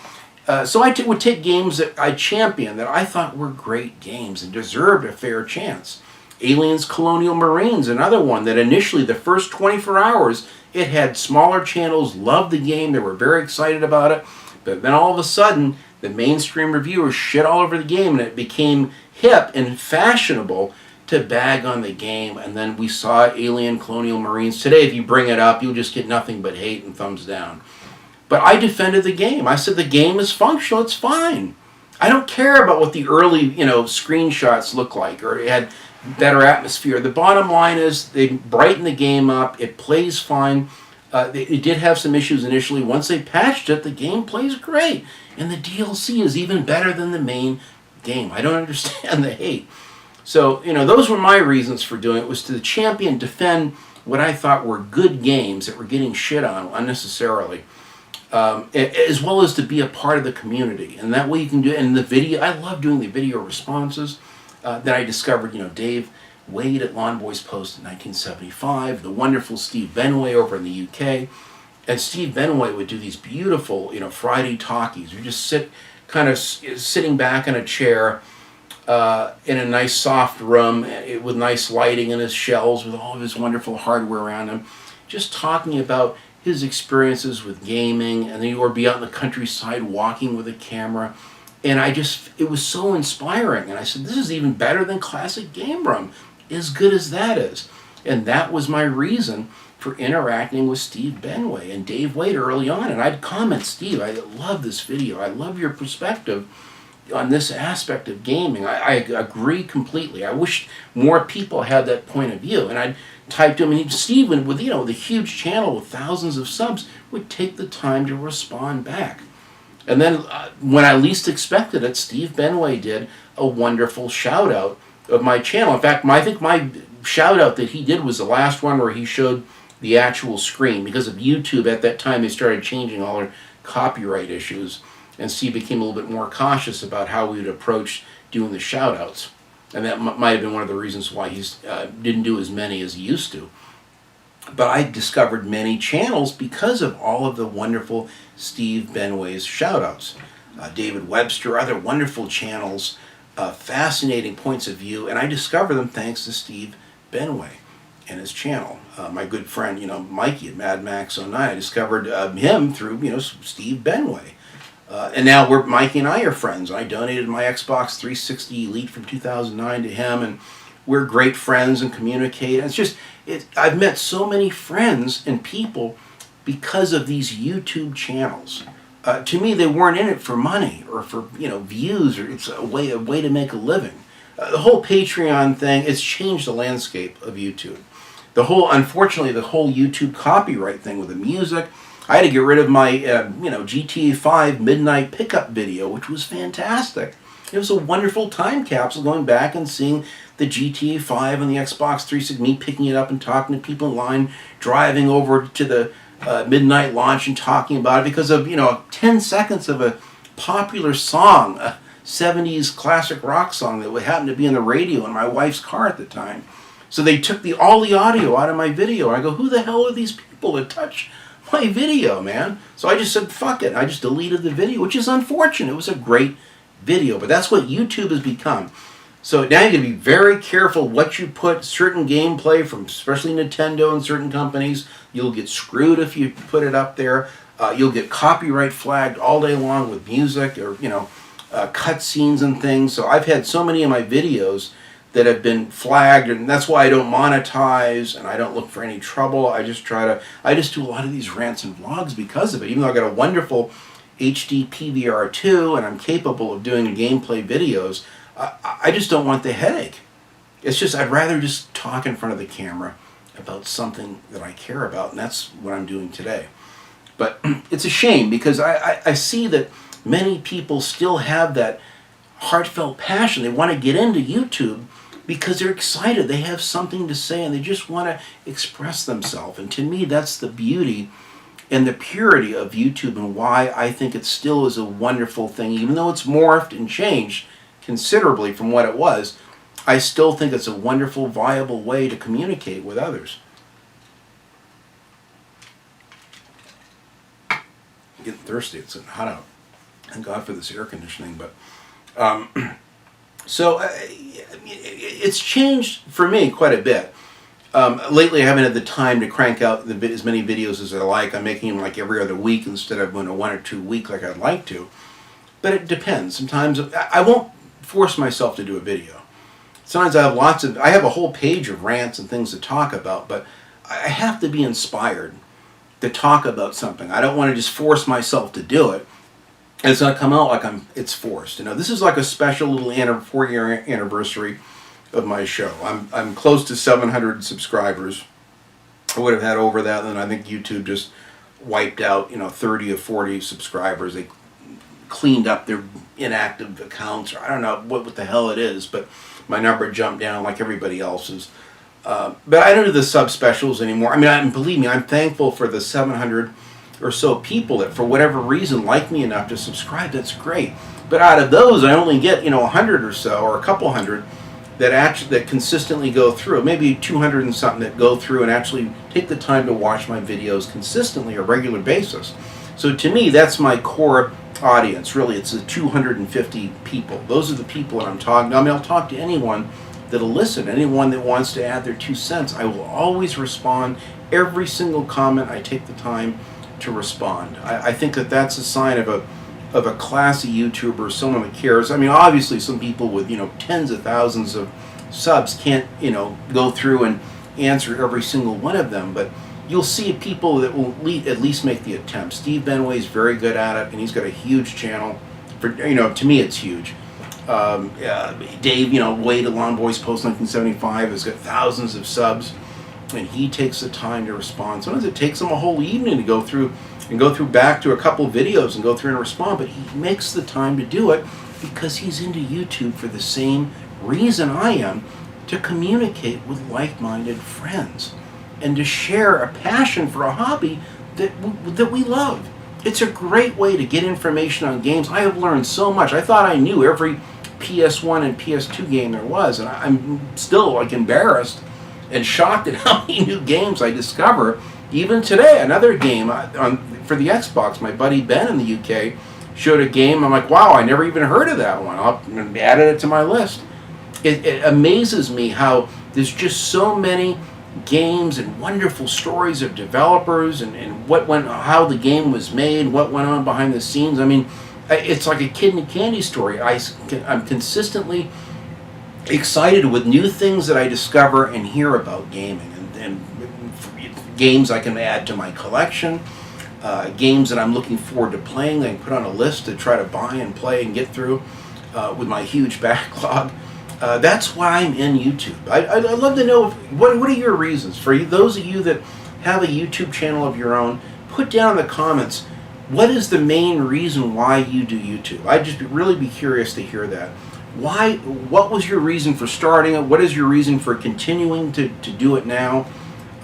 So I would take games that I championed, that I thought were great games and deserved a fair chance. Aliens Colonial Marines, another one that initially, the first 24 hours, it had smaller channels, loved the game, they were very excited about it. But then all of a sudden, the mainstream reviewers shit all over the game, and it became hip and fashionable to bag on the game. And then we saw Alien Colonial Marines. Today, if you bring it up, you'll just get nothing but hate and thumbs down. But I defended the game. I said the game is functional, it's fine. I don't care about what the early, screenshots look like, or it had better atmosphere. The bottom line is they brightened the game up. It plays fine. It did have some issues initially. Once they patched it, the game plays great. And the DLC is even better than the main game. I don't understand the hate. So, those were my reasons for doing it, was to champion, defend what I thought were good games that were getting shit on unnecessarily, as well as to be a part of the community. And that way you can do it. And the video, I love doing the video responses that I discovered, Dave Wade at LawnBoysPost1975, the wonderful Steve Benway over in the UK. And Steve Benway would do these beautiful, Friday talkies. You just sitting back in a chair, in a nice soft room with nice lighting and his shelves with all of his wonderful hardware around him, just talking about his experiences with gaming, and then he would be out in the countryside walking with a camera. And it was so inspiring. And I said, this is even better than classic Game Room, as good as that is. And that was my reason for interacting with Steve Benway and Dave Wade early on. And I'd comment, Steve, I love this video. I love your perspective on this aspect of gaming. I agree completely. I wish more people had that point of view. And I'd type to him, and Steve, with the huge channel with thousands of subs, would take the time to respond back. And then when I least expected it, Steve Benway did a wonderful shout out of my channel. In fact, I think my shout out that he did was the last one where he showed the actual screen, because of YouTube at that time they started changing all their copyright issues, and Steve became a little bit more cautious about how we would approach doing the shout outs. And that might have been one of the reasons why he didn't do as many as he used to. But I discovered many channels because of all of the wonderful Steve Benway's shout-outs. David Webster, other wonderful channels, fascinating points of view, and I discovered them thanks to Steve Benway and his channel. My good friend, Mikey at Mad Max 09, I discovered him through, Steve Benway. And now Mikey and I are friends. I donated my Xbox 360 Elite from 2009 to him, and we're great friends and communicate. I've met so many friends and people because of these YouTube channels. To me, they weren't in it for money or for views, or it's a way to make a living. The whole Patreon thing, it's changed the landscape of YouTube. Unfortunately, the whole YouTube copyright thing with the music. I had to get rid of my GTA 5 midnight pickup video, which was fantastic. It was a wonderful time capsule, going back and seeing the GTA 5 and the Xbox 360, me picking it up and talking to people in line, driving over to the midnight launch and talking about it because of 10 seconds of a popular song, a 70s classic rock song that happened to be on the radio in my wife's car at the time. So they took all the audio out of my video. I go, who the hell are these people that touch my video, man? So I just said, fuck it. I just deleted the video, which is unfortunate. It was a great video, but that's what YouTube has become. So now you got to be very careful what you put. Certain gameplay from especially Nintendo and certain companies, you'll get screwed if you put it up there. You'll get copyright flagged all day long with music or cutscenes and things. So I've had so many of my videos that have been flagged, and that's why I don't monetize and I don't look for any trouble. I just do a lot of these rants and vlogs because of it. Even though I got a wonderful HD PVR2 and I'm capable of doing gameplay videos, I just don't want the headache. It's just, I'd rather just talk in front of the camera about something that I care about, and that's what I'm doing today. But it's a shame because I see that many people still have that heartfelt passion. They want to get into YouTube because they're excited. They have something to say and they just want to express themselves. And to me, that's the beauty and the purity of YouTube, and why I think it still is a wonderful thing. Even though it's morphed and changed considerably from what it was, I still think it's a wonderful, viable way to communicate with others. I'm getting thirsty. It's hot out. Thank God for this air conditioning. But it's changed for me quite a bit. Lately, I haven't had the time to crank out as many videos as I like. I'm making them like every other week instead of 1 or 2 week like I'd like to. But it depends. Sometimes I won't force myself to do a video. Sometimes I have a whole page of rants and things to talk about, but I have to be inspired to talk about something. I don't want to just force myself to do it. And it's not come out like it's forced. This is like a special little 4-year anniversary of my show. I'm close to 700 subscribers. I would have had over that, and I think YouTube just wiped out 30 or 40 subscribers. They cleaned up their inactive accounts, or I don't know what the hell it is, but my number jumped down like everybody else's. But I don't do the sub specials anymore. Believe me, I'm thankful for the 700 or so people that for whatever reason like me enough to subscribe. That's great. But out of those, I only get 100 or so, or a couple hundred that consistently go through. Maybe 200 and something that go through and actually take the time to watch my videos consistently, a regular basis. So to me, that's my core audience. Really, it's the 250 people. Those are the people that I'm talking to. I'll talk to anyone that'll listen, anyone that wants to add their 2 cents. I will always respond. Every single comment, I take the time to respond. I think that that's a sign of a classy YouTuber, someone that cares. Obviously some people with tens of thousands of subs can't go through and answer every single one of them, but you'll see people that will at least make the attempt. Steve Benway is very good at it, and he's got a huge channel. For to me, it's huge. Dave, Wade at LawnBoysPost1975 has got thousands of subs, and he takes the time to respond. Sometimes it takes him a whole evening to go through back to a couple videos and go through and respond, but he makes the time to do it because he's into YouTube for the same reason I am, to communicate with like-minded friends and to share a passion for a hobby that we love. It's a great way to get information on games. I have learned so much. I thought I knew every PS1 and PS2 game there was, and I'm still embarrassed and shocked at how many new games I discover. Even today, another game for the Xbox, my buddy Ben in the UK showed a game. I'm like, wow, I never even heard of that one. I'll add it to my list. It amazes me how there's just so many games and wonderful stories of developers and how the game was made, what went on behind the scenes. It's like a kid in a candy store. I'm consistently excited with new things that I discover and hear about gaming, and games I can add to my collection, games that I'm looking forward to playing, that I can put on a list to try to buy and play and get through with my huge backlog. That's why I'm in YouTube. I'd love to know what are your reasons. For those of you that have a YouTube channel of your own, put down in the comments, what is the main reason why you do YouTube? I'd just really be curious to hear that. What was your reason for starting it? What is your reason for continuing to do it now?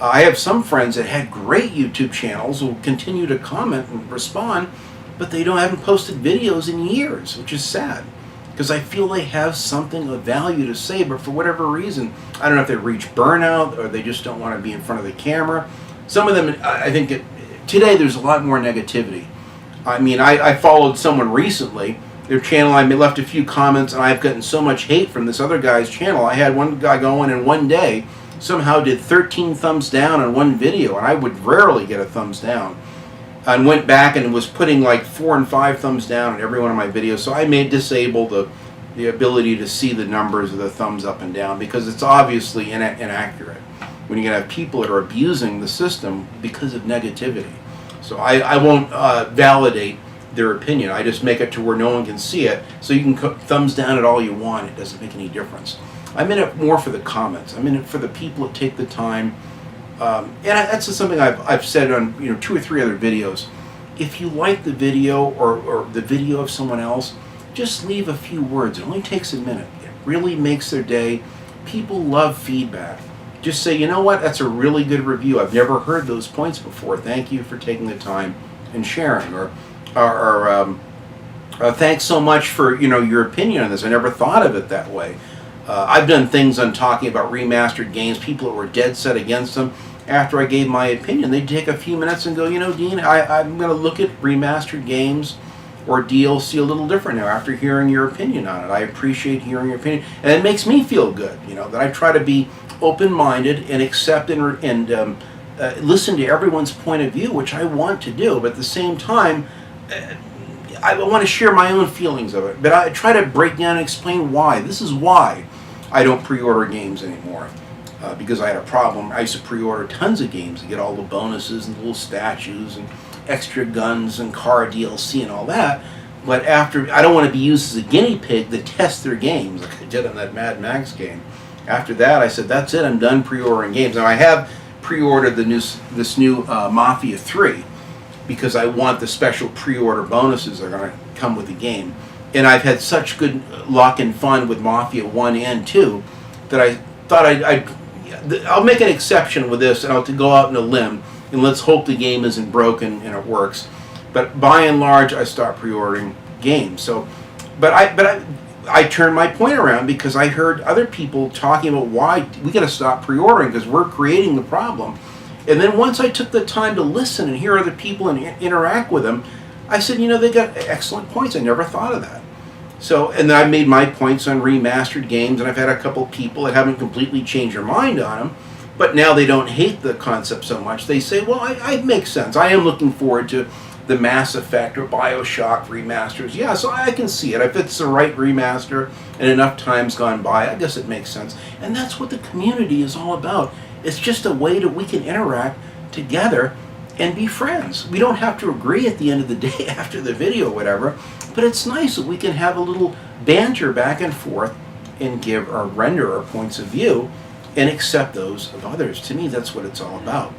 I have some friends that had great YouTube channels who continue to comment and respond, but they haven't posted videos in years, which is sad, because I feel they have something of value to say, but for whatever reason, I don't know if they reach burnout or they just don't want to be in front of the camera. Some of them, I think today there's a lot more negativity. I mean, I followed someone recently, their channel, I left a few comments, and I've gotten so much hate from this other guy's channel. I had one guy go in and one day somehow did 13 thumbs down on one video, and I would rarely get a thumbs down, and went back and was putting like 4 and 5 thumbs down on every one of my videos. So I disable the ability to see the numbers of the thumbs up and down, because it's obviously inaccurate when you have people that are abusing the system because of negativity. So I won't validate their opinion. I just make it to where no one can see it, so you can thumbs down it all you want. It doesn't make any difference. I'm in it more for the comments. I'm in it for the people that take the time. And that's just something I've said on 2 or 3 other videos. If you like the video or the video of someone else, just leave a few words. It only takes a minute. It really makes their day. People love feedback. Just say, you know what, that's a really good review. I've never heard those points before. Thank you for taking the time and sharing. Or thanks so much for your opinion on this. I never thought of it that way. I've done things on talking about remastered games, people that were dead set against them. After I gave my opinion, they'd take a few minutes and go, Dean, I'm going to look at remastered games or DLC a little different now after hearing your opinion on it. I appreciate hearing your opinion. And it makes me feel good, that I try to be open-minded and accept and listen to everyone's point of view, which I want to do. But at the same time, I want to share my own feelings of it. But I try to break down and explain why. This is why I don't pre-order games anymore. Because I had a problem. I used to pre-order tons of games to get all the bonuses and the little statues and extra guns and car DLC and all that. But I don't want to be used as a guinea pig to test their games like I did on that Mad Max game. After that, I said, that's it, I'm done pre-ordering games. Now, I have pre-ordered this new Mafia 3 because I want the special pre-order bonuses that are going to come with the game. And I've had such good luck and fun with Mafia 1 and 2 that I thought I'll make an exception with this, and I'll go out on a limb, and let's hope the game isn't broken and it works. But by and large, I stopped pre-ordering games. So, but I turned my point around because I heard other people talking about why we got to stop pre-ordering because we're creating the problem. And then once I took the time to listen and hear other people and interact with them, I said, they got excellent points. I never thought of that. So, and then I made my points on remastered games, and I've had a couple people that haven't completely changed their mind on them, but now they don't hate the concept so much. They say, well, it makes sense. I am looking forward to the Mass Effect or BioShock remasters. Yeah, so I can see it. If it's the right remaster and enough time's gone by, I guess it makes sense. And that's what the community is all about. It's just a way that we can interact together and be friends. We don't have to agree at the end of the day after the video or whatever, but it's nice that we can have a little banter back and forth and give or render our points of view and accept those of others. To me, that's what it's all about.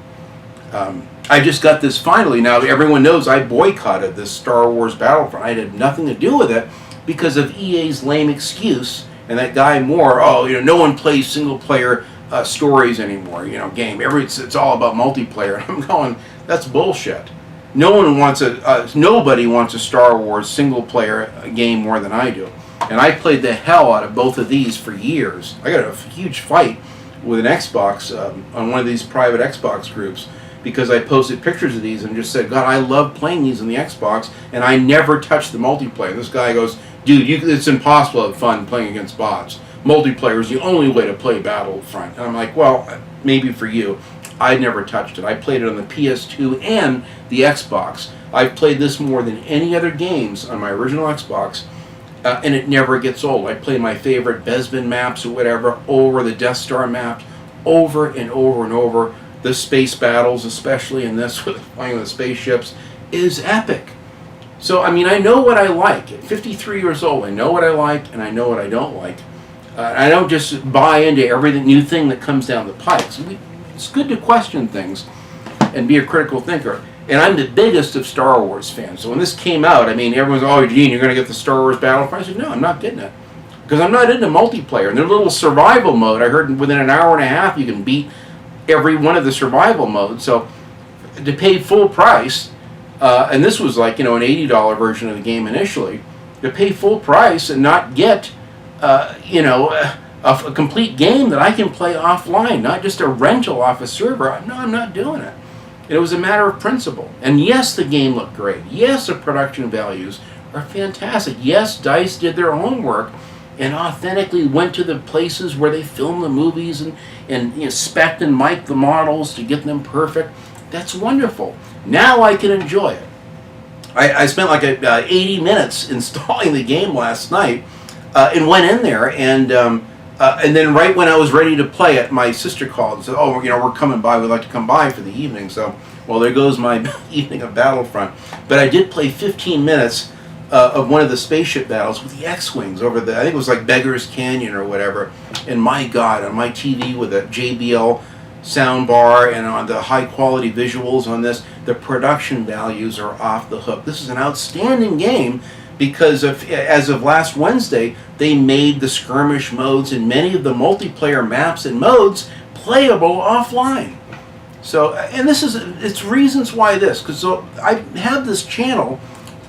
I just got this finally. Now, everyone knows I boycotted this Star Wars Battlefront. I had nothing to do with it because of EA's lame excuse and that guy Moore, no one plays single-player stories anymore, game. It's all about multiplayer. I'm going, that's bullshit. Nobody wants a Star Wars single-player game more than I do. And I played the hell out of both of these for years. I got a huge fight with an Xbox on one of these private Xbox groups because I posted pictures of these and just said, God, I love playing these on the Xbox, and I never touched the multiplayer. This guy goes, dude, it's impossible to have fun playing against bots. Multiplayer is the only way to play Battlefront. And I'm like, well, maybe for you. I never touched it. I played it on the PS2 and the Xbox. I've played this more than any other games on my original Xbox, and it never gets old. I play my favorite Bespin maps or whatever over the Death Star maps over and over and over. The space battles, especially in this with flying with spaceships, is epic. So, I mean, I know what I like. At 53 years old, I know what I like and I know what I don't like. I don't just buy into every new thing that comes down the pike. So it's good to question things and be a critical thinker. And I'm the biggest of Star Wars fans. So when this came out, I mean, everyone's, oh, Gene, you're going to get the Star Wars Battlefront. I said, no, I'm not getting it. Because I'm not into multiplayer. And their little survival mode, I heard within an hour and a half you can beat every one of the survival modes. So to pay full price, and this was like, an $80 version of the game initially, to pay full price and not get, a complete game that I can play offline, not just a rental off a server. No, I'm not doing it. It was a matter of principle. And yes, the game looked great. Yes, the production values are fantastic. Yes, DICE did their homework and authentically went to the places where they filmed the movies and spec'd and mic'd the models to get them perfect. That's wonderful. Now I can enjoy it. I spent like 80 minutes installing the game last night and went in there and then right when I was ready to play it, my sister called and said, oh, we're coming by. We'd like to come by for the evening. So, well, there goes my evening of Battlefront. But I did play 15 minutes of one of the spaceship battles with the X-Wings over I think it was like Beggar's Canyon or whatever. And my God, on my TV with a JBL sound bar and on the high-quality visuals on this, the production values are off the hook. This is an outstanding game because as of last Wednesday, they made the skirmish modes and many of the multiplayer maps and modes playable offline. So, and it's reasons why because I have this channel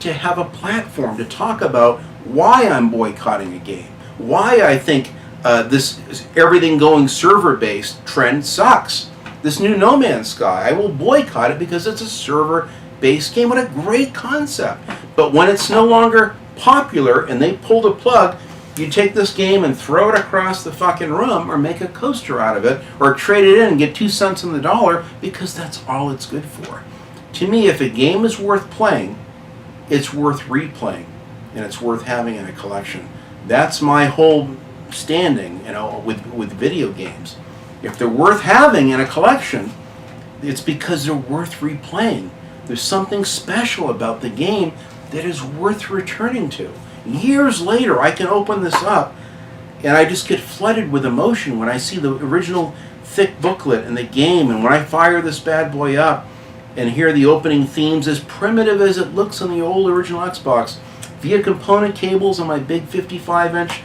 to have a platform to talk about why I'm boycotting a game, why I think this everything going server-based trend sucks. This new No Man's Sky, I will boycott it because it's a server-based game. What a great concept. But when it's no longer popular and they pull the plug, you take this game and throw it across the fucking room or make a coaster out of it or trade it in and get 2 cents on the dollar because that's all it's good for. To me, if a game is worth playing, it's worth replaying and it's worth having in a collection. That's my whole standing, with video games. If they're worth having in a collection, it's because they're worth replaying. There's something special about the game that is worth returning to. Years later, I can open this up and I just get flooded with emotion when I see the original thick booklet and the game, and when I fire this bad boy up and hear the opening themes, as primitive as it looks on the old original Xbox, via component cables on my big 55-inch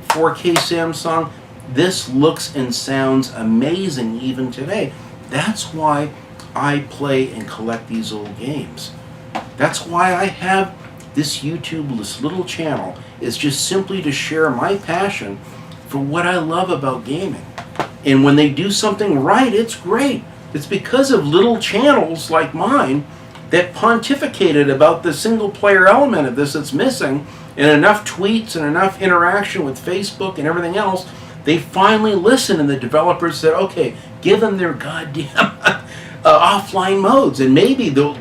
4K Samsung, this looks and sounds amazing even today. That's why I play and collect these old games. That's why I have this YouTube, this little channel, is just simply to share my passion for what I love about gaming. And when they do something right, it's great. It's because of little channels like mine that pontificated about the single player element of this that's missing, and enough tweets and enough interaction with Facebook and everything else, they finally listened and the developers said, okay, give them their goddamn offline modes. And maybe they'll,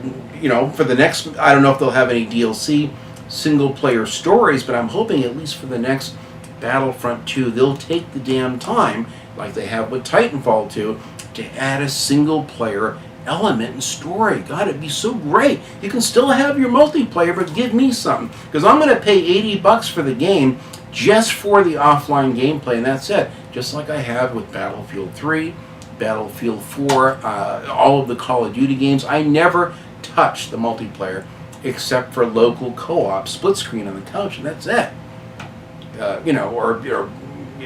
for the next, I don't know if they'll have any DLC single player stories, but I'm hoping at least for the next Battlefront 2, they'll take the damn time, like they have with Titanfall 2, to add a single player element and story. God, it'd be so great. You can still have your multiplayer, but give me something. Because I'm going to pay $80 for the game just for the offline gameplay, and that's it. Just like I have with Battlefield 3, Battlefield 4, all of the Call of Duty games. I never touch the multiplayer except for local co-op, split screen on the couch, and that's it. Or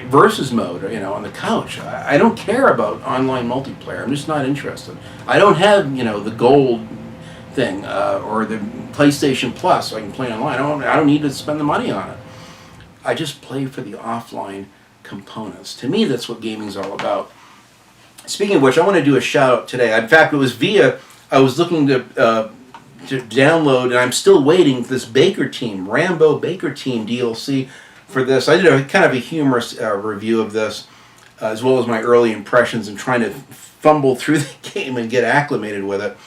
versus mode, on the couch. I don't care about online multiplayer. I'm just not interested. I don't have, the gold thing or the PlayStation Plus so I can play online. I don't need to spend the money on it. I just play for the offline components. To me, that's what gaming's all about. Speaking of which, I want to do a shout out today. In fact, it was I was looking to download, and I'm still waiting for this Baker Team, Rambo Baker Team DLC for this. I did a kind of a humorous review of this, as well as my early impressions and trying to fumble through the game and get acclimated with it.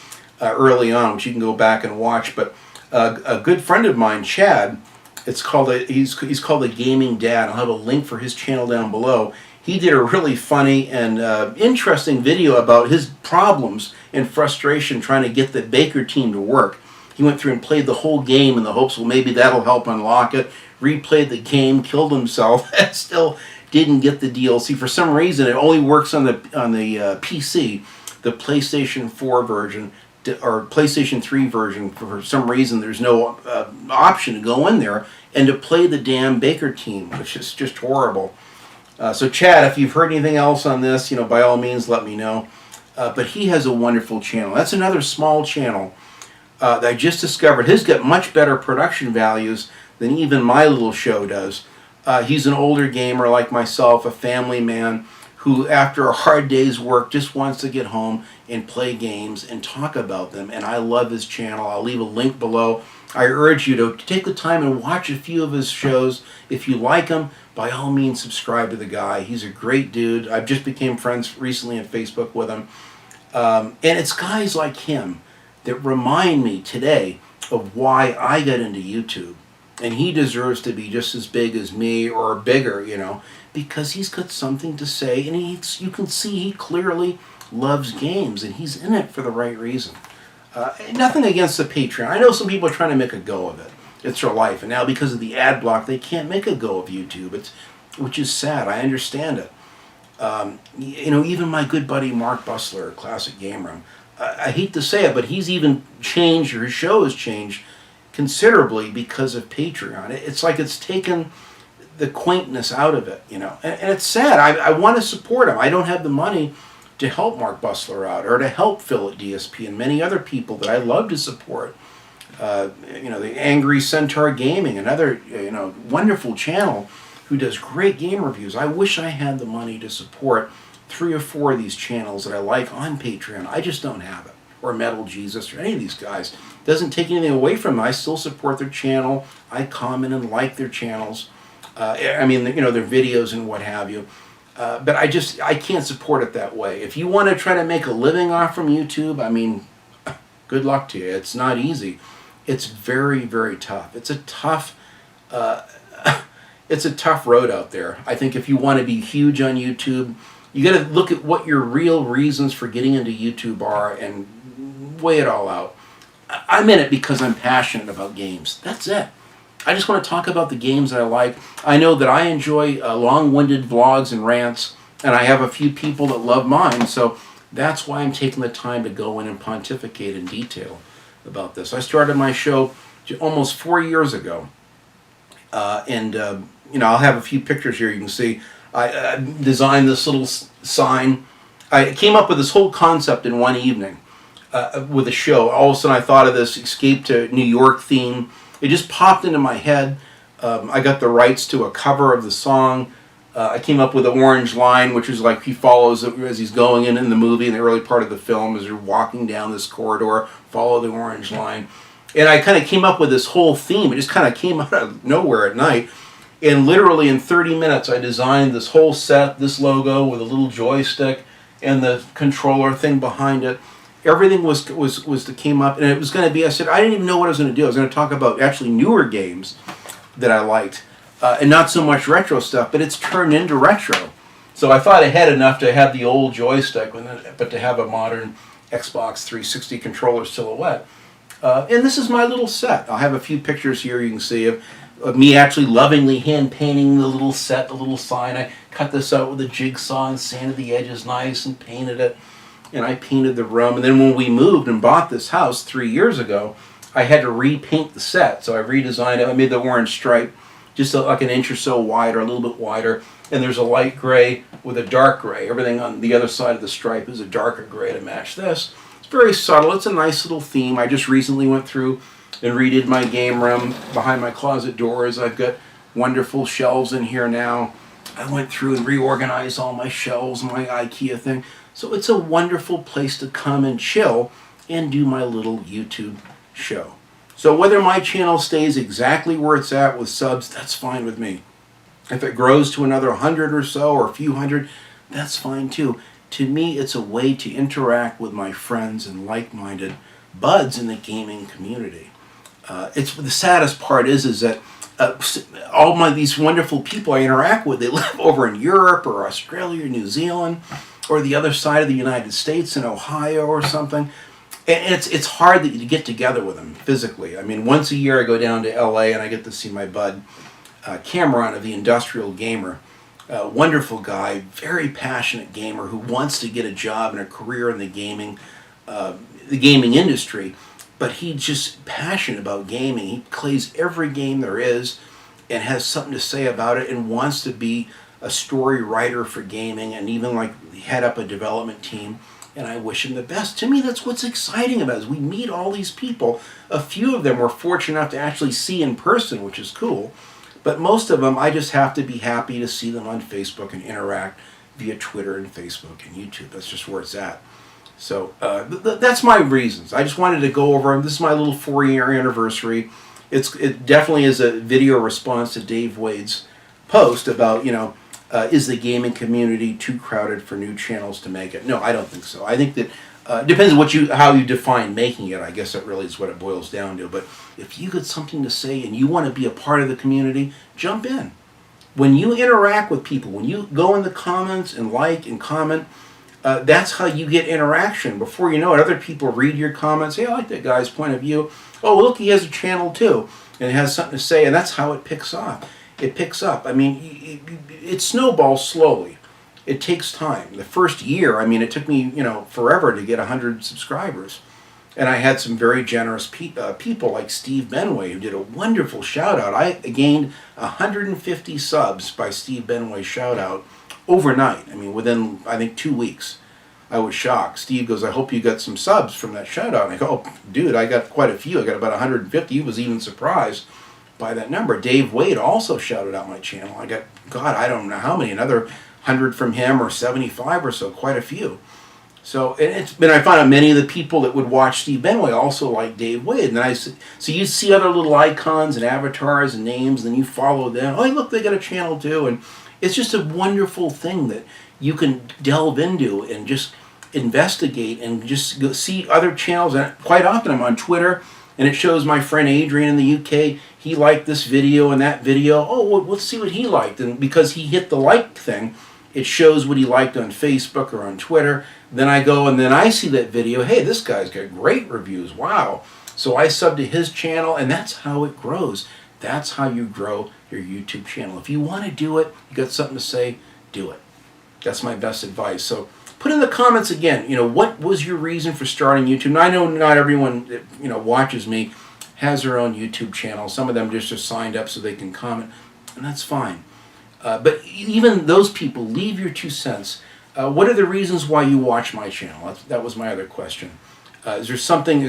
early on, which you can go back and watch. But a good friend of mine, Chad, he's called a Gaming Dad. I'll have a link for his channel down below. He did a really funny and interesting video about his problems and frustration trying to get the Baker team to work. He went through and played the whole game in the hopes, well, maybe that'll help unlock it. Replayed the game, killed himself, and still didn't get the DLC. For some reason, it only works on the PC, the PlayStation 4 version, or PlayStation 3 version. For some reason, there's no option to go in there and to play the damn Baker team, which is just horrible. So Chad, if you've heard anything else on this, by all means, let me know. But he has a wonderful channel. That's another small channel that I just discovered. His got much better production values than even my little show does. He's an older gamer like myself, a family man, who after a hard day's work just wants to get home and play games and talk about them. And I love his channel. I'll leave a link below. I urge you to take the time and watch a few of his shows. If you like him, by all means subscribe to the guy. He's a great dude. I've just became friends recently on Facebook with him. And it's guys like him that remind me today of why I got into YouTube. And he deserves to be just as big as me or bigger, because he's got something to say, and you can see he clearly loves games, and he's in it for the right reason. Nothing against the Patreon. I know some people are trying to make a go of it. It's their life, and now because of the ad block, they can't make a go of YouTube, which is sad. I understand it. Even my good buddy Mark Bustler, Classic Gamer, I hate to say it, but he's even changed, or his show has changed considerably because of Patreon. It's like it's taken the quaintness out of it, and it's sad. I want to support him. I don't have the money to help Mark Bustler out, or to help Phil at DSP and many other people that I love to support. The Angry Centaur Gaming, another wonderful channel who does great game reviews. I wish I had the money to support 3 or 4 of these channels that I like on Patreon. I just don't have it. Or Metal Jesus, or any of these guys. Doesn't take anything away from them. I still support their channel. I comment and like their channels. Their videos and what have you. But I can't support it that way. If you want to try to make a living off from YouTube, good luck to you. It's not easy. It's very, very tough. It's a tough road out there. I think if you want to be huge on YouTube, you got to look at what your real reasons for getting into YouTube are and weigh it all out. I'm in it because I'm passionate about games. That's it. I just want to talk about the games that I like. I know that I enjoy long-winded vlogs and rants, and I have a few people that love mine, so that's why I'm taking the time to go in and pontificate in detail about this. I started my show almost 4 years ago, I'll have a few pictures here you can see. I designed this little sign. I came up with this whole concept in one evening with a show. All of a sudden I thought of this Escape to New York theme. It just popped into my head. I got the rights to a cover of the song. I came up with an orange line, which is like he follows as he's going in the movie, in the early part of the film, as they're walking down this corridor, follow the orange line. And I kind of came up with this whole theme. It just kind of came out of nowhere at night. And literally in 30 minutes, I designed this whole set, this logo with a little joystick and the controller thing behind it. Everything was that came up, and it was going to be, I said, I didn't even know what I was going to do. I was going to talk about actually newer games that I liked, and not so much retro stuff, but it's turned into retro. So I thought I had enough to have the old joystick, but to have a modern Xbox 360 controller silhouette. And this is my little set. I'll have a few pictures here you can see of me actually lovingly hand painting the little set, the little sign. I cut this out with a jigsaw and sanded the edges nice and painted it. And I painted the room. And then when we moved and bought this house 3 years ago, I had to repaint the set. So I redesigned it. I made the orange stripe just like an inch or so wide, or a little bit wider. And there's a light gray with a dark gray. Everything on the other side of the stripe is a darker gray to match this. It's very subtle. It's a nice little theme. I just recently went through and redid my game room behind my closet doors. I've got wonderful shelves in here now. I went through and reorganized all my shelves, my IKEA thing. So it's a wonderful place to come and chill and do my little YouTube show. So whether my channel stays exactly where it's at with subs, that's fine with me. If it grows to another 100 or so, or a few hundred, that's fine too. To me, it's a way to interact with my friends and like-minded buds in the gaming community. It's the saddest part is that all these wonderful people I interact with, they live over in Europe or Australia or New Zealand or the other side of the United States in Ohio or something. And it's hard that you get together with them physically. I mean, once a year I go down to LA and I get to see my bud Cameron of the Industrial Gamer. Wonderful guy, very passionate gamer who wants to get a job and a career in the gaming industry. But he's just passionate about gaming. He plays every game there is and has something to say about it and wants to be a story writer for gaming and even like head up a development team. And I wish him the best. To me, that's what's exciting about it, is we meet all these people. A few of them we're fortunate enough to actually see in person, which is cool. But most of them, I just have to be happy to see them on Facebook and interact via Twitter and Facebook and YouTube. That's just where it's at. So that's my reasons. I just wanted to go over them. This is my little 4-year anniversary. It definitely is a video response to Dave Wade's post about, is the gaming community too crowded for new channels to make it? No, I don't think so. I think that depends on how you define making it. I guess that really is what it boils down to. But if you got something to say and you want to be a part of the community, jump in. When you interact with people, when you go in the comments and like and comment, that's how you get interaction. Before you know it, other people read your comments. Hey, I like that guy's point of view. Oh, look, he has a channel too, and has something to say, and that's how it picks up. It picks up. I mean, it snowballs slowly. It takes time. The first year, I mean, it took me, forever to get 100 subscribers. And I had some very generous people like Steve Benway, who did a wonderful shout-out. I gained 150 subs by Steve Benway's shout-out overnight. I mean, within, I think, 2 weeks. I was shocked. Steve goes, I hope you got some subs from that shout-out. And I go, oh, dude, I got quite a few. I got about 150. He was even surprised by that number. Dave Wade also shouted out my channel. I got, God, I don't know how many, another 100 from him or 75 or so, quite a few. So, and I found out many of the people that would watch Steve Benway also like Dave Wade. And so you see other little icons and avatars and names, and then you follow them. Oh, look, they got a channel too. And it's just a wonderful thing that you can delve into and just investigate and just go see other channels. And quite often I'm on Twitter, and it shows my friend Adrian in the UK, he liked this video and that video. Oh, well, let's see what he liked. And because he hit the like thing, it shows what he liked on Facebook or on Twitter. Then I go and then I see that video. Hey, this guy's got great reviews. Wow. So I sub to his channel, and that's how it grows. That's how you grow your YouTube channel. If you want to do it, you got something to say, do it. That's my best advice. So put in the comments again, what was your reason for starting YouTube? And I know not everyone that watches me has their own YouTube channel. Some of them just are signed up so they can comment, and that's fine. But even those people, leave your 2 cents. What are the reasons why you watch my channel? That was my other question. Is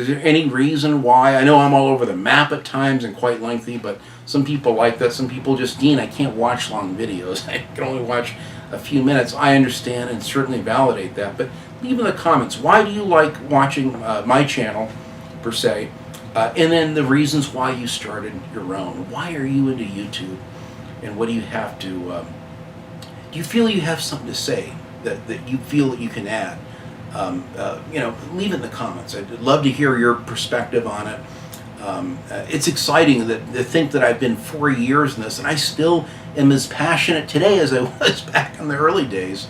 there any reason why? I know I'm all over the map at times and quite lengthy, but some people like that. Some people just, Dean, I can't watch long videos. I can only watch a few minutes. I understand and certainly validate that, but leave in the comments, why do you like watching my channel, per se, and then the reasons why you started your own. Why are you into YouTube? And what do you have to, do you feel you have something to say that you feel that you can add? Leave it in the comments. I'd love to hear your perspective on it. It's exciting to think that I've been 4 years in this, and I still am as passionate today as I was back in the early days.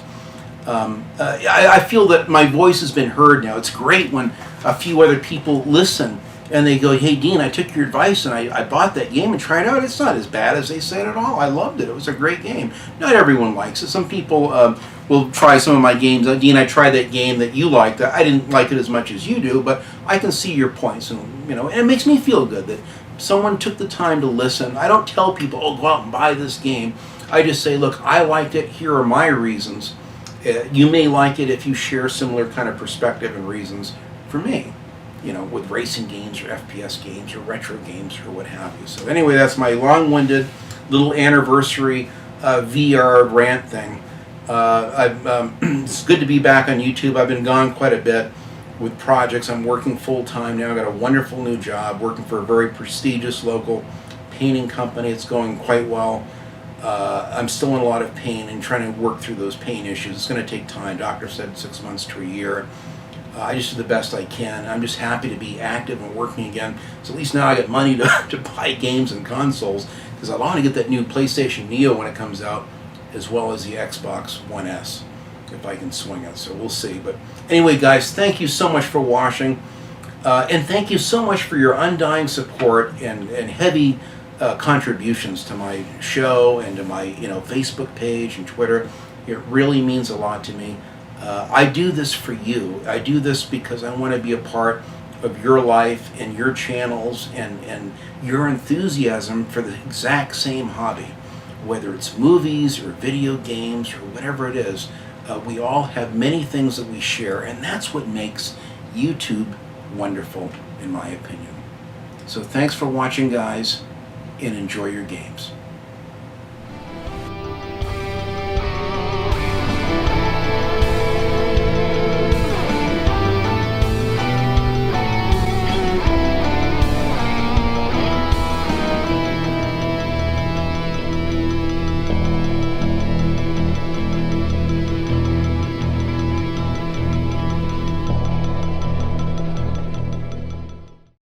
I feel that my voice has been heard now. It's great when a few other people listen and they go, hey, Dean, I took your advice and I bought that game and tried it out. It's not as bad as they said at all. I loved it. It was a great game. Not everyone likes it. Some people will try some of my games. Dean, I tried that game that you liked. I didn't like it as much as you do, but I can see your points. And, and it makes me feel good that someone took the time to listen. I don't tell people, oh, go out and buy this game. I just say, look, I liked it. Here are my reasons. You may like it if you share similar kind of perspective and reasons for me. With racing games or FPS games or retro games or what have you. So anyway, that's my long-winded little anniversary VR rant thing. It's good to be back on YouTube. I've been gone quite a bit with projects. I'm working full-time now. I've got a wonderful new job working for a very prestigious local painting company. It's going quite well. I'm still in a lot of pain and trying to work through those pain issues. It's going to take time. Doctor said 6 months to a year. I just do the best I can. I'm just happy to be active and working again. So at least now I got money to buy games and consoles, because I want to get that new PlayStation Neo when it comes out, as well as the Xbox One S, if I can swing it. So we'll see. But anyway, guys, thank you so much for watching. And thank you so much for your undying support and heavy contributions to my show and to my Facebook page and Twitter. It really means a lot to me. I do this for you. I do this because I want to be a part of your life and your channels and your enthusiasm for the exact same hobby. Whether it's movies or video games or whatever it is, we all have many things that we share, and that's what makes YouTube wonderful, in my opinion. So thanks for watching, guys, and enjoy your games.